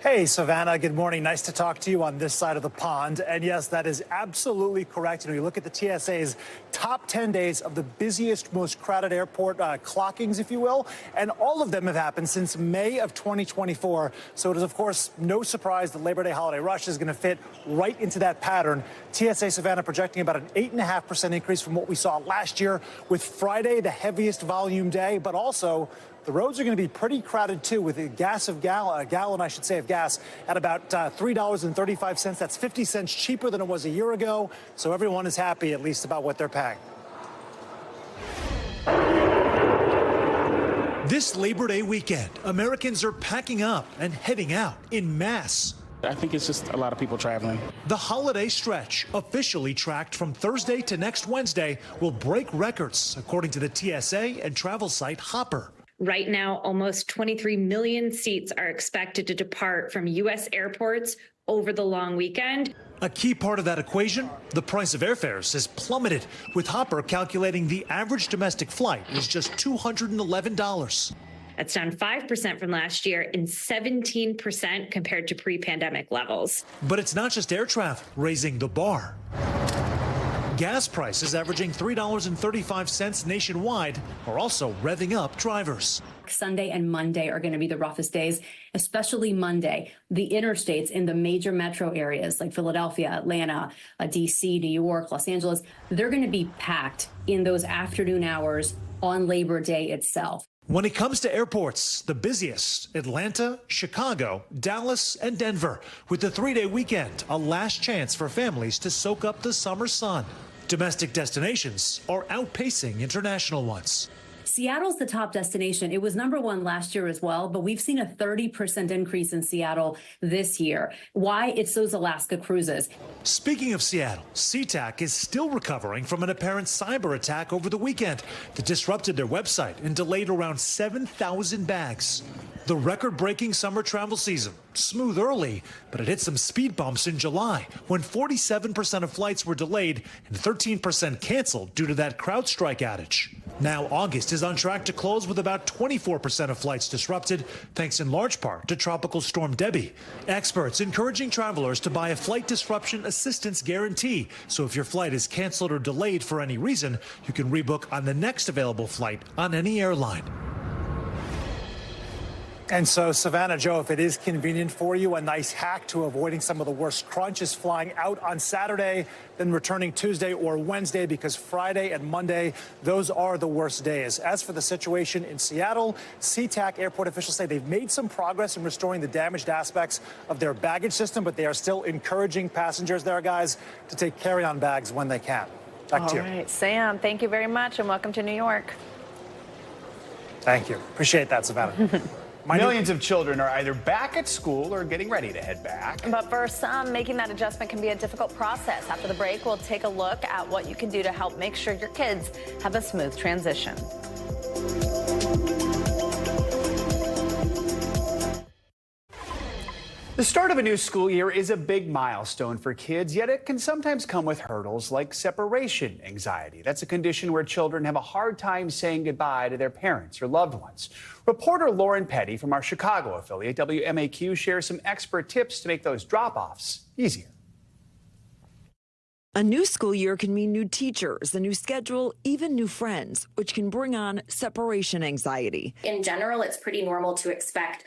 Hey, Savannah, good morning. Nice to talk to you on this side of the pond. And yes, that is absolutely correct. You look at the TSA's top 10 days of the busiest, most crowded airport clockings, if you will, and all of them have happened since May of 2024. So it is, of course, no surprise the Labor Day holiday rush is going to fit right into that pattern. TSA Savannah projecting about an 8.5% increase from what we saw last year, with Friday the heaviest volume day, but also the roads are going to be pretty crowded, too, with a gallon, I should say, of gas at about $3.35. That's 50 cents cheaper than it was a year ago. So everyone is happy, at least, about what they're paying. This Labor Day weekend, Americans are packing up and heading out en masse. I think it's just a lot of people traveling. The holiday stretch, officially tracked from Thursday to next Wednesday, will break records, according to the TSA and travel site Hopper. Right now, almost 23 million seats are expected to depart from U.S. airports over the long weekend. A key part of that equation, the price of airfares has plummeted, with Hopper calculating the average domestic flight is just $211. That's down 5% from last year and 17% compared to pre-pandemic levels. But it's not just air travel raising the bar. Gas prices averaging $3.35 nationwide are also revving up drivers. Sunday and Monday are going to be the roughest days, especially Monday. The interstates in the major metro areas like Philadelphia, Atlanta, D.C., New York, Los Angeles, they're going to be packed in those afternoon hours on Labor Day itself. When it comes to airports, the busiest, Atlanta, Chicago, Dallas, and Denver, with the three-day weekend, a last chance for families to soak up the summer sun. Domestic destinations are outpacing international ones. Seattle's the top destination. It was #1 last year as well, but we've seen a 30% increase in Seattle this year. Why? It's those Alaska cruises. Speaking of Seattle, SeaTac is still recovering from an apparent cyber attack over the weekend that disrupted their website and delayed around 7,000 bags. The record-breaking summer travel season, smooth early, but it hit some speed bumps in July when 47% of flights were delayed and 13% canceled due to that CrowdStrike outage. Now August is on track to close with about 24% of flights disrupted, thanks in large part to Tropical Storm Debbie. Experts encouraging travelers to buy a flight disruption assistance guarantee, so if your flight is canceled or delayed for any reason, you can rebook on the next available flight on any airline. And so, Savannah, Joe, if it is convenient for you, a nice hack to avoiding some of the worst crunch is flying out on Saturday, then returning Tuesday or Wednesday, because Friday and Monday, those are the worst days. As for the situation in Seattle, SeaTac airport officials say they've made some progress in restoring the damaged aspects of their baggage system, but they are still encouraging passengers there, guys, to take carry-on bags when they can. Back to you. All right, Sam, thank you very much, and welcome to New York. Thank you. Appreciate that, Savannah. Millions of children are either back at school or getting ready to head back. But for some, making that adjustment can be a difficult process. After the break, we'll take a look at what you can do to help make sure your kids have a smooth transition. The start of a new school year is a big milestone for kids, yet it can sometimes come with hurdles like separation anxiety. That's a condition where children have a hard time saying goodbye to their parents or loved ones. Reporter Lauren Petty from our Chicago affiliate WMAQ shares some expert tips to make those drop-offs easier. A new school year can mean new teachers, a new schedule, even new friends, which can bring on separation anxiety. In general, it's pretty normal to expect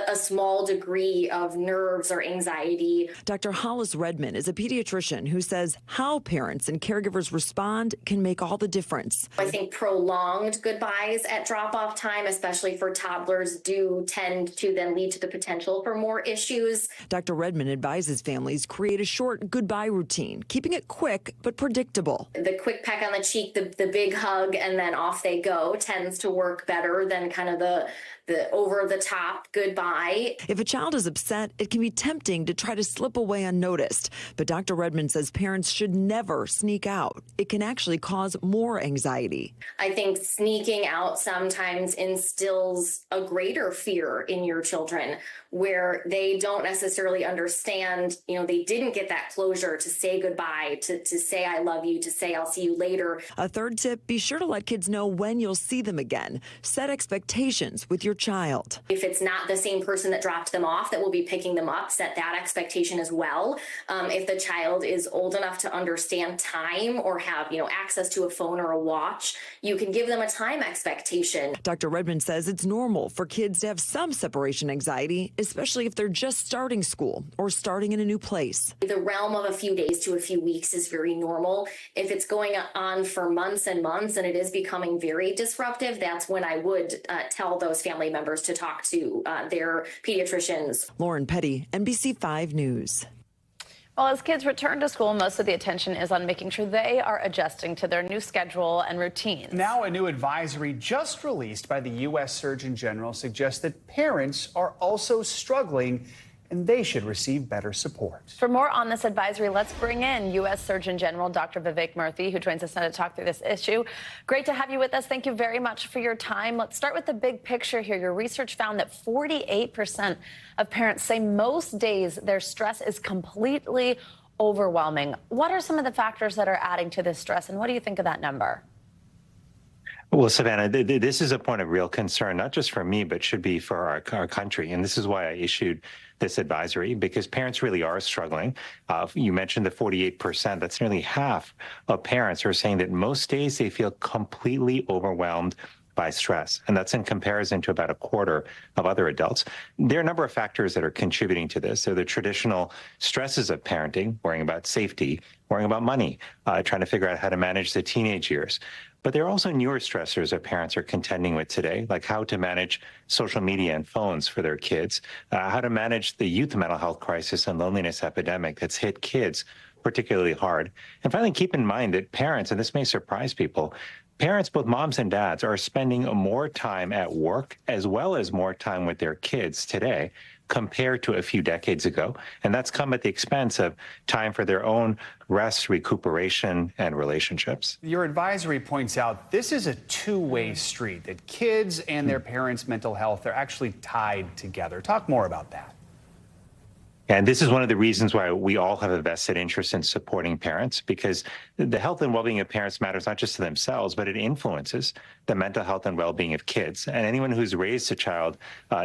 a small degree of nerves or anxiety. Dr. Hollis Redman is a pediatrician who says how parents and caregivers respond can make all the difference. I think prolonged goodbyes at drop-off time, especially for toddlers, do tend to then lead to the potential for more issues. Dr. Redman advises families create a short goodbye routine, keeping it quick but predictable. The quick peck on the cheek, the big hug, and then off they go tends to work better than kind of the over-the-top goodbye. If a child is upset, it can be tempting to try to slip away unnoticed. But Dr. Redman says parents should never sneak out. It can actually cause more anxiety. I think sneaking out sometimes instills a greater fear in your children where they don't necessarily understand, they didn't get that closure to say goodbye, to say I love you, to say I'll see you later. A third tip, be sure to let kids know when you'll see them again. Set expectations with your child. If it's not the same person that dropped them off that will be picking them up, set that expectation as well. If the child is old enough to understand time or have, access to a phone or a watch, you can give them a time expectation. Dr. Redman says it's normal for kids to have some separation anxiety, especially if they're just starting school or starting in a new place. The realm of a few days to a few weeks is very normal. If it's going on for months and months and it is becoming very disruptive, that's when I would tell those family members to talk to their pediatricians. Lauren Petty, NBC 5 News. Well, as kids return to school, most of the attention is on making sure they are adjusting to their new schedule and routines. Now, a new advisory just released by the U.S. Surgeon General suggests that parents are also struggling and they should receive better support. For more on this advisory, let's bring in U.S. Surgeon General Dr. Vivek Murthy, who joins us now to talk through this issue. Great to have you with us. Thank you very much for your time. Let's start with the big picture here. Your research found that 48% of parents say most days their stress is completely overwhelming. What are some of the factors that are adding to this stress, and what do you think of that number? Well, Savannah, this is a point of real concern, not just for me, but should be for our country. And this is why I issued this advisory, because parents really are struggling. You mentioned the 48%. That's nearly half of parents who are saying that most days they feel completely overwhelmed by stress. And that's in comparison to about a quarter of other adults. There are a number of factors that are contributing to this. So the traditional stresses of parenting, worrying about safety, worrying about money, trying to figure out how to manage the teenage years. But there are also newer stressors that parents are contending with today, like how to manage social media and phones for their kids, how to manage the youth mental health crisis and loneliness epidemic that's hit kids particularly hard. And finally, keep in mind that parents, and this may surprise people, parents, both moms and dads, are spending more time at work as well as more time with their kids today compared to a few decades ago. And that's come at the expense of time for their own rest, recuperation, and relationships. Your advisory points out this is a two-way street, that kids and their parents' mental health are actually tied together. Talk more about that. And this is one of the reasons why we all have a vested interest in supporting parents, because the health and well-being of parents matters not just to themselves, but it influences the mental health and well-being of kids. And anyone who's raised a child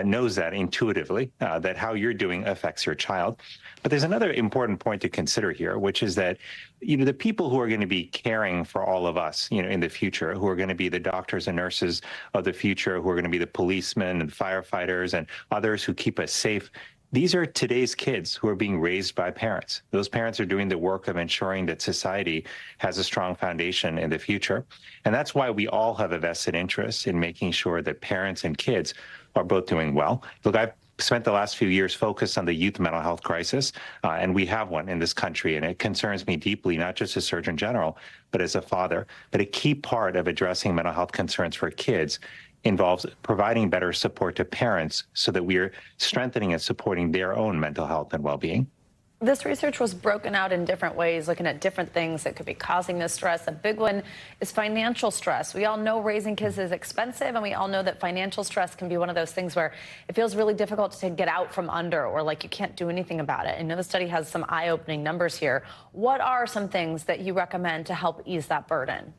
knows that intuitively, that how you're doing affects your child. But there's another important point to consider here, which is that, the people who are going to be caring for all of us, in the future, who are going to be the doctors and nurses of the future, who are going to be the policemen and firefighters and others who keep us safe, these are today's kids who are being raised by parents. Those parents are doing the work of ensuring that society has a strong foundation in the future. And that's why we all have a vested interest in making sure that parents and kids are both doing well. Look, I've spent the last few years focused on the youth mental health crisis, and we have one in this country, and it concerns me deeply, not just as Surgeon General, but as a father. But a key part of addressing mental health concerns for kids involves providing better support to parents so that we are strengthening and supporting their own mental health and well-being. This research was broken out in different ways, looking at different things that could be causing this stress. A big one is financial stress. We all know raising kids is expensive, and we all know that financial stress can be one of those things where it feels really difficult to get out from under, or like you can't do anything about it. I know the study has some eye-opening numbers here. What are some things that you recommend to help ease that burden?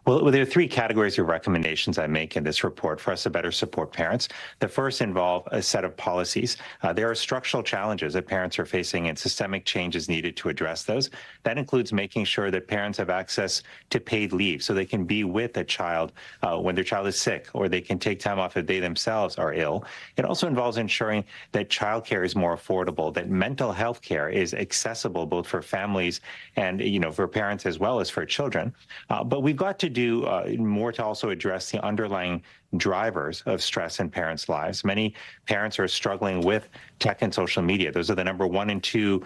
Well, there are three categories of recommendations I make in this report for us to better support parents. The first involve a set of policies. There are structural challenges that parents are facing and systemic changes needed to address those. That includes making sure that parents have access to paid leave so they can be with a child when their child is sick, or they can take time off if they themselves are ill. It also involves ensuring that childcare is more affordable, that mental health care is accessible both for families and, for parents as well as for children. But we've got to do more to also address the underlying drivers of stress in parents' lives. Many parents are struggling with tech and social media. Those are the number 1 and 2,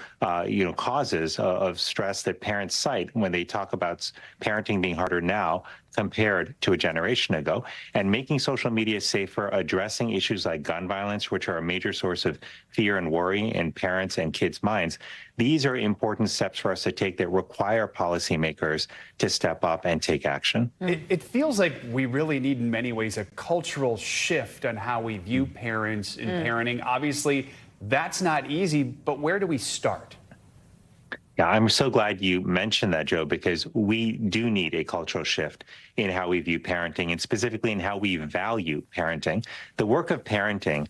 causes of stress that parents cite when they talk about parenting being harder now compared to a generation ago. And making social media safer, addressing issues like gun violence, which are a major source of fear and worry in parents' and kids' minds. These are important steps for us to take that require policymakers to step up and take action. It feels like we really need, in many ways, a cultural shift on how we view parents and parenting. Obviously, that's not easy, but where do we start? Yeah, I'm so glad you mentioned that, Joe, because we do need a cultural shift in how we view parenting, and specifically in how we value parenting. The work of parenting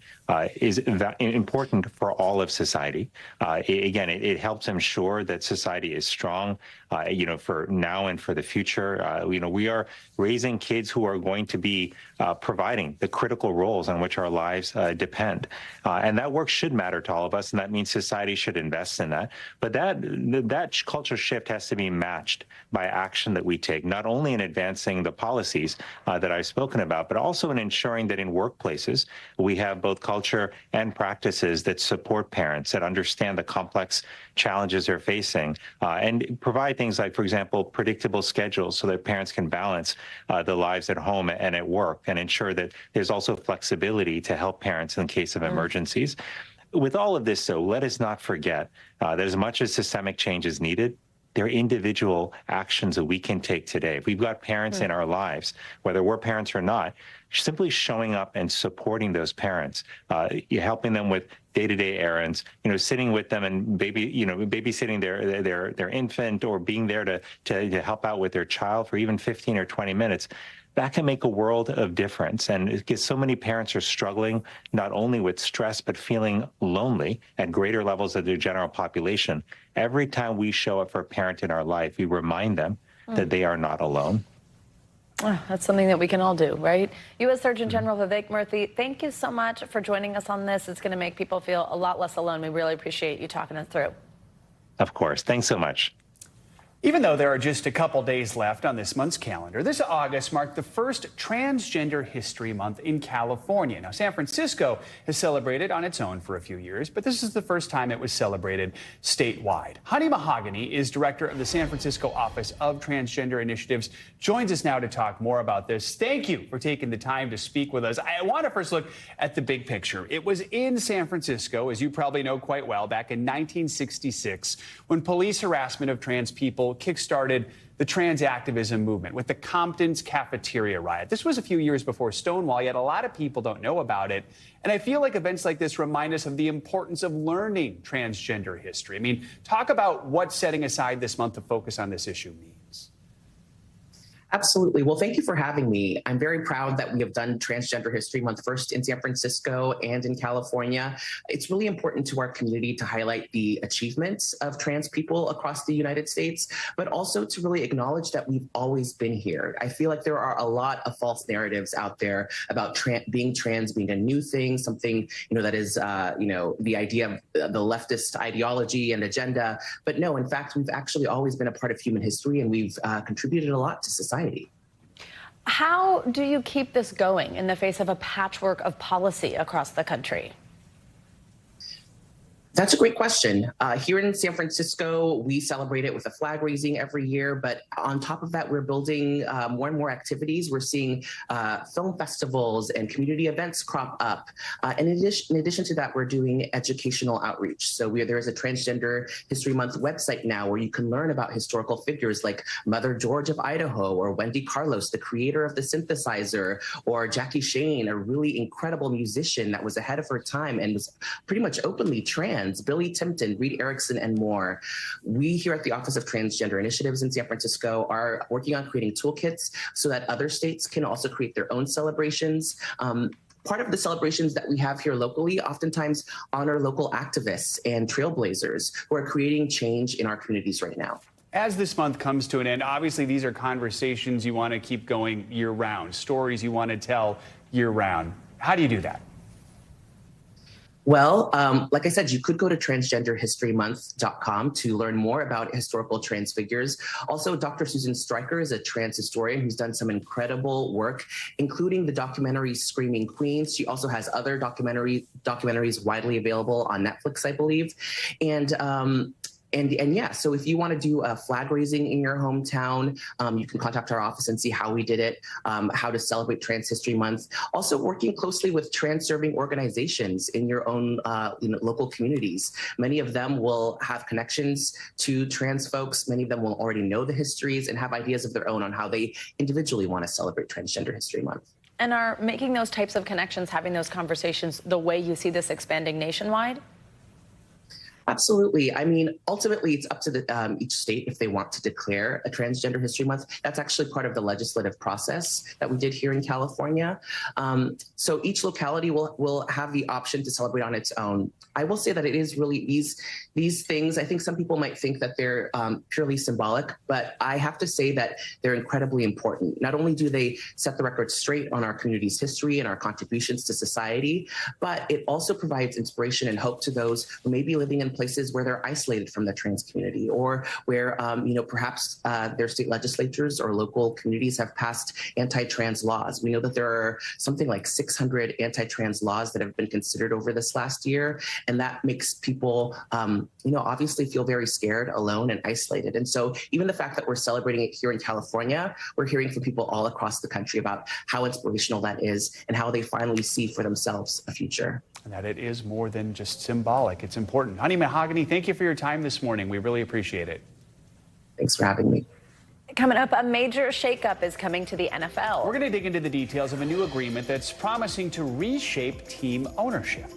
is important for all of society. It helps ensure that society is strong, for now and for the future. We are raising kids who are going to be providing the critical roles on which our lives depend. And that work should matter to all of us, and that means society should invest in that. But that cultural shift has to be matched by action that we take, not only in advancing the policies that I've spoken about, but also in ensuring that in workplaces, we have both culture and practices that support parents, that understand the complex challenges they're facing, and provide things like, for example, predictable schedules so that parents can balance the lives at home and at work, and ensure that there's also flexibility to help parents in case of emergencies. With all of this, though, let us not forget that as much as systemic change is needed, there are individual actions that we can take today. If we've got parents in our lives, whether we're parents or not, simply showing up and supporting those parents, helping them with day-to-day errands, sitting with them and babysitting their infant, or being there to help out with their child for even 15 or 20 minutes. That can make a world of difference. And because so many parents are struggling not only with stress, but feeling lonely at greater levels of their general population. Every time we show up for a parent in our life, we remind them that they are not alone. Oh, that's something that we can all do, right? U.S. Surgeon General Vivek Murthy, thank you so much for joining us on this. It's going to make people feel a lot less alone. We really appreciate you talking us through. Of course. Thanks so much. Even though there are just a couple days left on this month's calendar, this August marked the first Transgender History Month in California. Now, San Francisco has celebrated on its own for a few years, but this is the first time it was celebrated statewide. Honey Mahogany is director of the San Francisco Office of Transgender Initiatives, joins us now to talk more about this. Thank you for taking the time to speak with us. I want to first look at the big picture. It was in San Francisco, as you probably know quite well, back in 1966, when police harassment of trans people kickstarted the trans activism movement with the Compton's cafeteria riot. This was a few years before Stonewall, yet a lot of people don't know about it. And I feel like events like this remind us of the importance of learning transgender history. I mean, talk about what setting aside this month to focus on this issue means. Absolutely. Well, thank you for having me. I'm very proud that we have done Transgender History Month first in San Francisco and in California. It's really important to our community to highlight the achievements of trans people across the United States, but also to really acknowledge that we've always been here. I feel like there are a lot of false narratives out there about being trans being a new thing, something, that is, the idea of the leftist ideology and agenda. But no, in fact, we've actually always been a part of human history, and we've contributed a lot to society. How do you keep this going in the face of a patchwork of policy across the country? That's a great question. Here in San Francisco, we celebrate it with a flag raising every year. But on top of that, we're building more and more activities. We're seeing film festivals and community events crop up. In addition to that, we're doing educational outreach. So there is a Transgender History Month website now where you can learn about historical figures like Mother George of Idaho, or Wendy Carlos, the creator of the synthesizer, or Jackie Shane, a really incredible musician that was ahead of her time and was pretty much openly trans. Trans, Billy Timpton, Reed Erickson, and more. We here at the Office of Transgender Initiatives in San Francisco are working on creating toolkits so that other states can also create their own celebrations. Part of the celebrations that we have here locally oftentimes honor local activists and trailblazers who are creating change in our communities right now. As this month comes to an end, obviously these are conversations you want to keep going year-round, stories you want to tell year-round. How do you do that? Well, like I said, you could go to transgenderhistorymonth.com to learn more about historical trans figures. Also, Dr. Susan Stryker is a trans historian who's done some incredible work, including the documentary Screaming Queens. She also has other documentaries widely available on Netflix, I believe. And yeah, so if you want to do a flag raising in your hometown, you can contact our office and see how we did it, how to celebrate Trans History Month. Also working closely with trans serving organizations in your own local communities. Many of them will have connections to trans folks. Many of them will already know the histories and have ideas of their own on how they individually want to celebrate Transgender History Month. And are making those types of connections, having those conversations, the way you see this expanding nationwide? Absolutely. I mean, ultimately, it's up to each state if they want to declare a Transgender History Month. That's actually part of the legislative process that we did here in California. So each locality will have the option to celebrate on its own. I will say that it is really these things. I think some people might think that they're purely symbolic, but I have to say that they're incredibly important. Not only do they set the record straight on our community's history and our contributions to society, but it also provides inspiration and hope to those who may be living in places where they're isolated from the trans community, or where perhaps their state legislatures or local communities have passed anti-trans laws. We know that there are something like 600 anti-trans laws that have been considered over this last year, and that makes people obviously feel very scared, alone, and isolated. And so even the fact that we're celebrating it here in California, we're hearing from people all across the country about how inspirational that is and how they finally see for themselves a future. And that it is more than just symbolic. It's important. Honey Mahogany, thank you for your time this morning. We really appreciate it. Thanks for having me. Coming up, a major shakeup is coming to the NFL. We're going to dig into the details of a new agreement that's promising to reshape team ownership.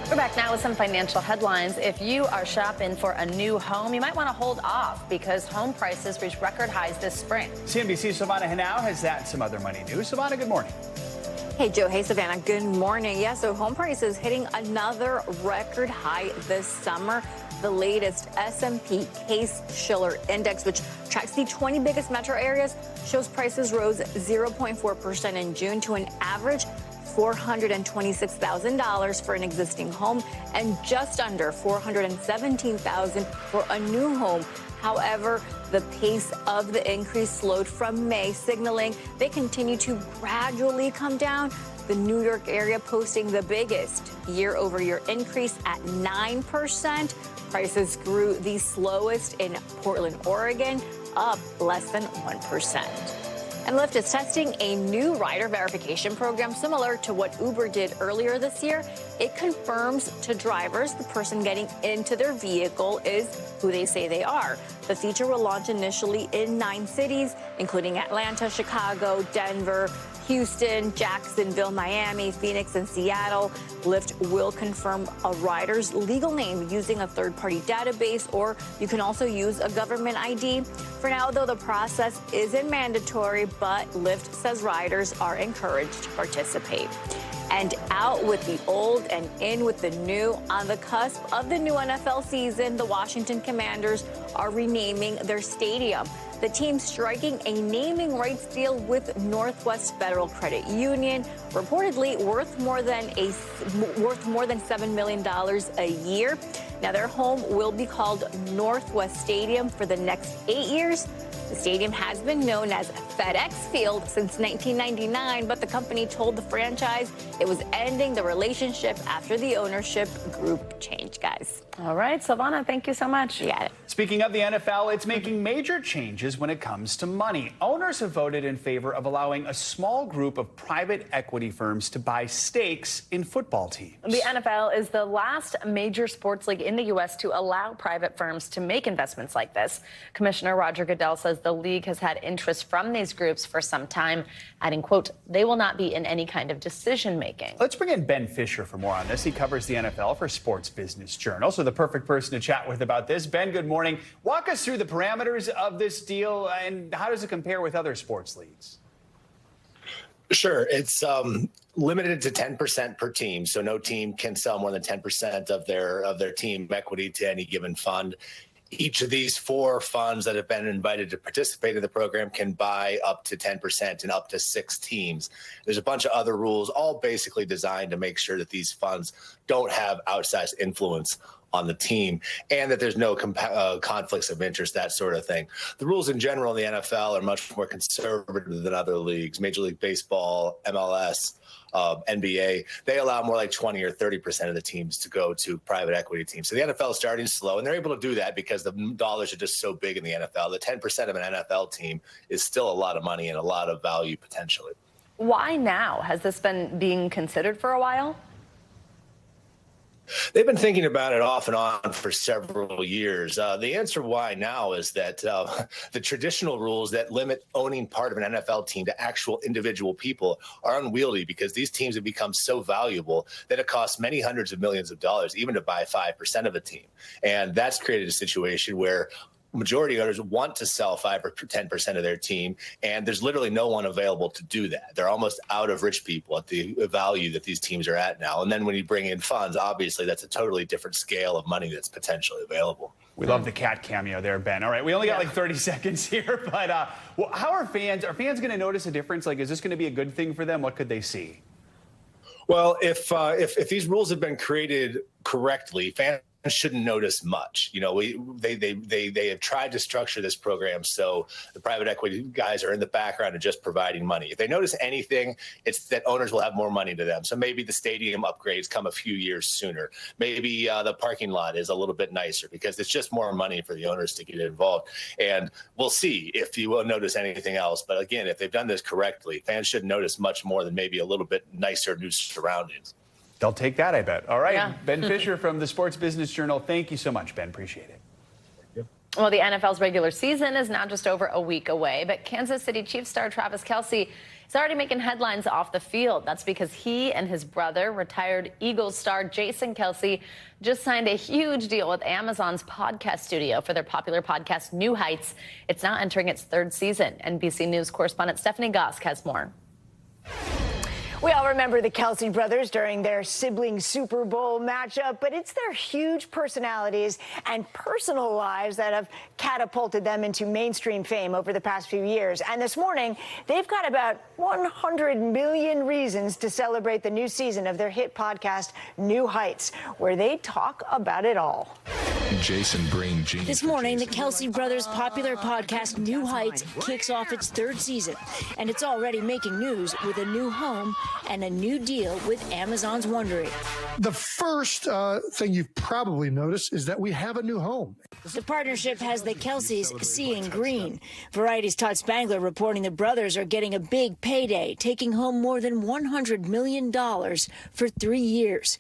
We're back now with some financial headlines. If you are shopping for a new home, you might want to hold off because home prices reached record highs this spring. CNBC's Savannah Hanau has that and some other money news. Savannah, good morning. Hey, Joe. Hey, Savannah. Good morning. Yeah, so home prices hitting another record high this summer. The latest S&P Case-Shiller Index, which tracks the 20 biggest metro areas, shows prices rose 0.4% in June to an average $426,000 for an existing home and just under $417,000 for a new home. However, the pace of the increase slowed from May, signaling they continue to gradually come down. The New York area posting the biggest year-over-year increase at 9%. Prices grew the slowest in Portland, Oregon, up less than 1%. And Lyft is testing a new rider verification program similar to what Uber did earlier this year. It confirms to drivers the person getting into their vehicle is who they say they are. The feature will launch initially in 9 cities, including Atlanta, Chicago, Denver, Houston, Jacksonville, Miami, Phoenix, and Seattle. Lyft will confirm a rider's legal name using a third-party database, or you can also use a government ID. For now, though, the process isn't mandatory, but Lyft says riders are encouraged to participate. And out with the old and in with the new. On the cusp of the new NFL season, the Washington Commanders are renaming their stadium. The team striking a naming rights deal with Northwest Federal Credit Union, reportedly worth more than $7 million a year. Now, their home will be called Northwest Stadium for the next 8 years. The stadium has been known as FedEx Field since 1999, but the company told the franchise it was ending the relationship after the ownership group changed, guys. All right, Savannah, thank you so much. You got it. Speaking of the NFL, it's making major changes when it comes to money. Owners have voted in favor of allowing a small group of private equity firms to buy stakes in football teams. The NFL is the last major sports league in the U.S. to allow private firms to make investments like this. Commissioner Roger Goodell says the league has had interest from these groups for some time, adding, quote, they will not be in any kind of decision making. Let's bring in Ben Fisher for more on this. He covers the NFL for Sports Business Journal, so the perfect person to chat with about this. Ben, good morning. Walk us through the parameters of this deal and how does it compare with other sports leagues? Sure. It's limited to 10% per team, so no team can sell more than 10% of their team equity to any given fund. Each of these 4 funds that have been invited to participate in the program can buy up to 10% and up to 6 teams. There's a bunch of other rules, all basically designed to make sure that these funds don't have outsized influence on the team and that there's no conflicts of interest, that sort of thing. The rules in general in the NFL are much more conservative than other leagues. Major League Baseball, MLS, NBA, they allow more like 20 or 30% of the teams to go to private equity teams. So the NFL is starting slow, and they're able to do that because the dollars are just so big in the NFL. The 10% of an NFL team is still a lot of money and a lot of value potentially. Why now? Has this been being considered for a while? They've been thinking about it off and on for several years. The answer why now is that the traditional rules that limit owning part of an NFL team to actual individual people are unwieldy because these teams have become so valuable that it costs many hundreds of millions of dollars even to buy 5% of a team. And that's created a situation where majority owners want to sell 5 or 10% of their team, and there's literally no one available to do that. They're almost out of rich people at the value that these teams are at now. And then when you bring in funds, obviously that's a totally different scale of money that's potentially available. We love the cat cameo there, Ben. All right, we only got like 30 seconds here, but how are fans going to notice a difference? Like, is this going to be a good thing for them? What could they see? Well, if these rules have been created correctly, fans shouldn't notice much. You know, they have tried to structure this program so the private equity guys are in the background and just providing money. If they notice anything, it's that owners will have more money to them. So maybe the stadium upgrades come a few years sooner. Maybe the parking lot is a little bit nicer because it's just more money for the owners to get involved. And we'll see if you will notice anything else. But again, if they've done this correctly, fans should notice much more than maybe a little bit nicer new surroundings. They'll take that, I bet. All right, Yeah. Ben Fisher from the Sports Business Journal. Thank you so much, Ben. Appreciate it. Well, the NFL's regular season is now just over a week away, but Kansas City Chiefs star Travis Kelsey is already making headlines off the field. That's because he and his brother, retired Eagles star Jason Kelsey, just signed a huge deal with Amazon's podcast studio for their popular podcast, New Heights. It's now entering its 3rd season. NBC News correspondent Stephanie Gosk has more. We all remember the Kelsey brothers during their sibling Super Bowl matchup, but it's their huge personalities and personal lives that have catapulted them into mainstream fame over the past few years. And this morning, they've got about 100 million reasons to celebrate the new season of their hit podcast, New Heights, where they talk about it all. Jason Brain Jeans. This morning, the Kelsey brothers' popular podcast, New Heights, kicks off its 3rd season, and it's already making news with a new home and a new deal with Amazon's Wondery. The first thing you've probably noticed is that we have a new home. The partnership has the Kelseys seeing green. Variety's Todd Spangler reporting the brothers are getting a big payday, taking home more than $100 million for 3 years.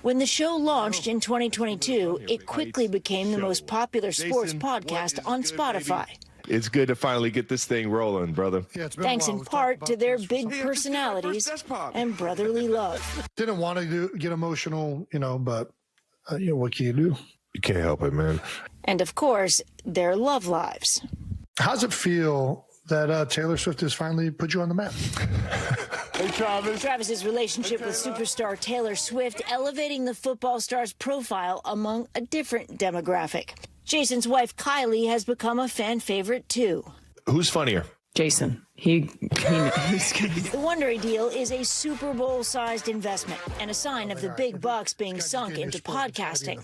When the show launched in 2022, it quickly became the most popular sports podcast on Spotify. It's good to finally get this thing rolling, brother. Thanks in part to their big personalities and brotherly love. Didn't want to get emotional, but what can you do? You can't help it, man. And of course, their love lives. How's it feel that Taylor Swift has finally put you on the map? Hey, Travis. Travis's relationship with superstar Taylor Swift elevating the football star's profile among a different demographic. Jason's wife, Kylie, has become a fan favorite, too. Who's funnier? Jason. The Wondery deal is a Super Bowl-sized investment and a sign of the big bucks being sunk into podcasting.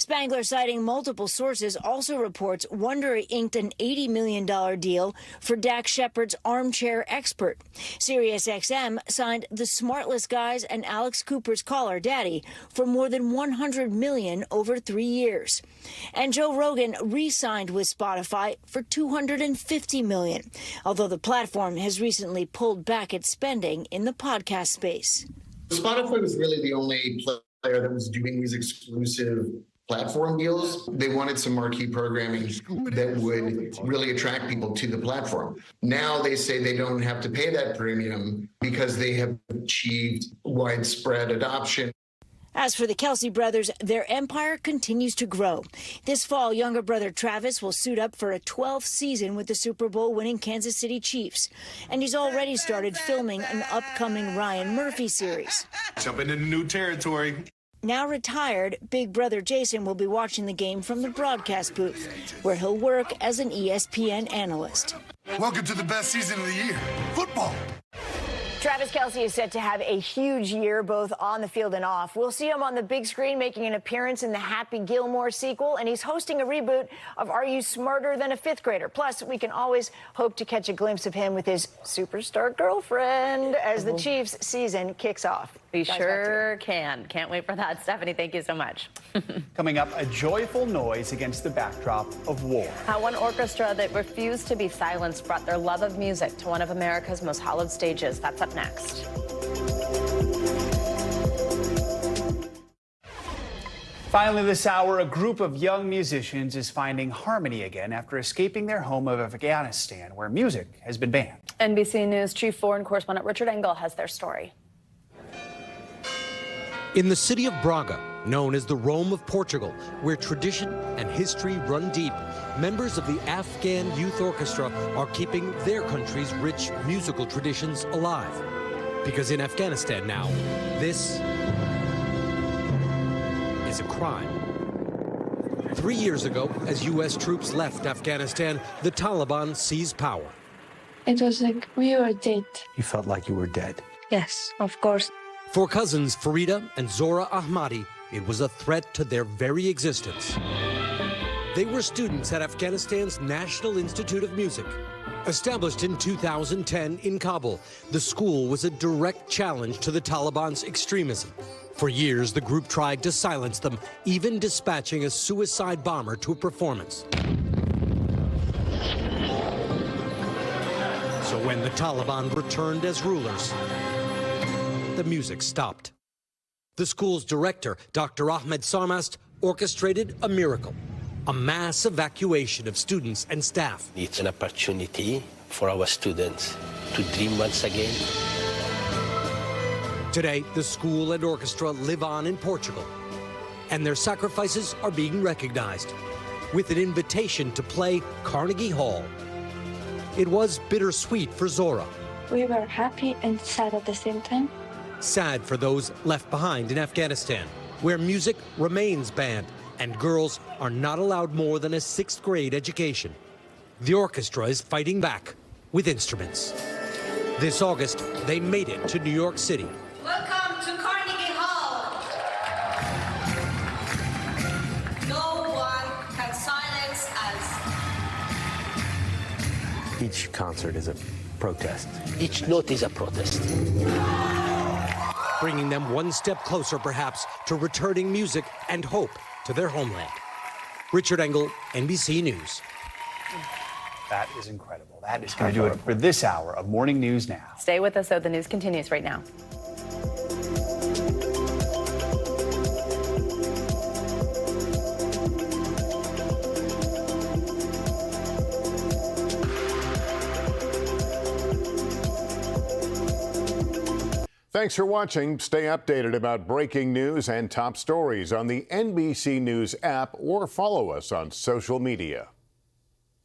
Spangler, citing multiple sources, also reports Wondery inked an $80 million deal for Dak Shepard's Armchair Expert. SiriusXM signed The Smartless Guys and Alex Cooper's Call Her Daddy for more than $100 million over 3 years. And Joe Rogan re-signed with Spotify for $250 million, although the platform has recently pulled back its spending in the podcast space. Spotify was really the only player that was doing these exclusive platform deals. They wanted some marquee programming that would really attract people to the platform. Now they say they don't have to pay that premium because they have achieved widespread adoption. As for the Kelsey brothers, their empire continues to grow. This fall, younger brother Travis will suit up for a 12th season with the Super Bowl winning Kansas City Chiefs. And he's already started filming an upcoming Ryan Murphy series. Jumping into new territory. Now retired, big brother Jason will be watching the game from the broadcast booth, where he'll work as an ESPN analyst. Welcome to the best season of the year, football. Travis Kelsey is set to have a huge year, both on the field and off. We'll see him on the big screen making an appearance in the Happy Gilmore sequel, and he's hosting a reboot of Are You Smarter Than a Fifth Grader? Plus, we can always hope to catch a glimpse of him with his superstar girlfriend as the Chiefs season kicks off. We sure can. Can't wait for that. Stephanie, thank you so much. Coming up, a joyful noise against the backdrop of war. How one orchestra that refused to be silenced brought their love of music to one of America's most hallowed stages. That's up next. Finally this hour, a group of young musicians is finding harmony again after escaping their home of Afghanistan, where music has been banned. NBC News Chief Foreign Correspondent Richard Engel has their story. In the city of Braga, known as the Rome of Portugal, where tradition and history run deep, members of the Afghan Youth Orchestra are keeping their country's rich musical traditions alive. Because in Afghanistan now, this is a crime. 3 years ago, as U.S. troops left Afghanistan, the Taliban seized power. It was like we were dead. You felt like you were dead. Yes, of course. For cousins Farida and Zora Ahmadi, it was a threat to their very existence. They were students at Afghanistan's National Institute of Music. Established in 2010 in Kabul, the school was a direct challenge to the Taliban's extremism. For years, the group tried to silence them, even dispatching a suicide bomber to a performance. So when the Taliban returned as rulers, the music stopped. The school's director, Dr. Ahmed Sarmast, orchestrated a miracle, a mass evacuation of students and staff. It's an opportunity for our students to dream once again. Today, the school and orchestra live on in Portugal, and their sacrifices are being recognized with an invitation to play Carnegie Hall. It was bittersweet for Zora. We were happy and sad at the same time. Sad for those left behind in Afghanistan, where music remains banned and girls are not allowed more than a 6th grade education. The orchestra is fighting back with instruments. This August, they made it to New York City. Welcome to Carnegie Hall. No one can silence us. Each concert is a protest. Each note is a protest. Bringing them one step closer, perhaps, to returning music and hope to their homeland. Richard Engel, NBC News. That is incredible. That is going to do it for this hour of Morning News Now. Stay with us, though. The news continues right now. Thanks for watching. Stay updated about breaking news and top stories on the NBC News app or follow us on social media.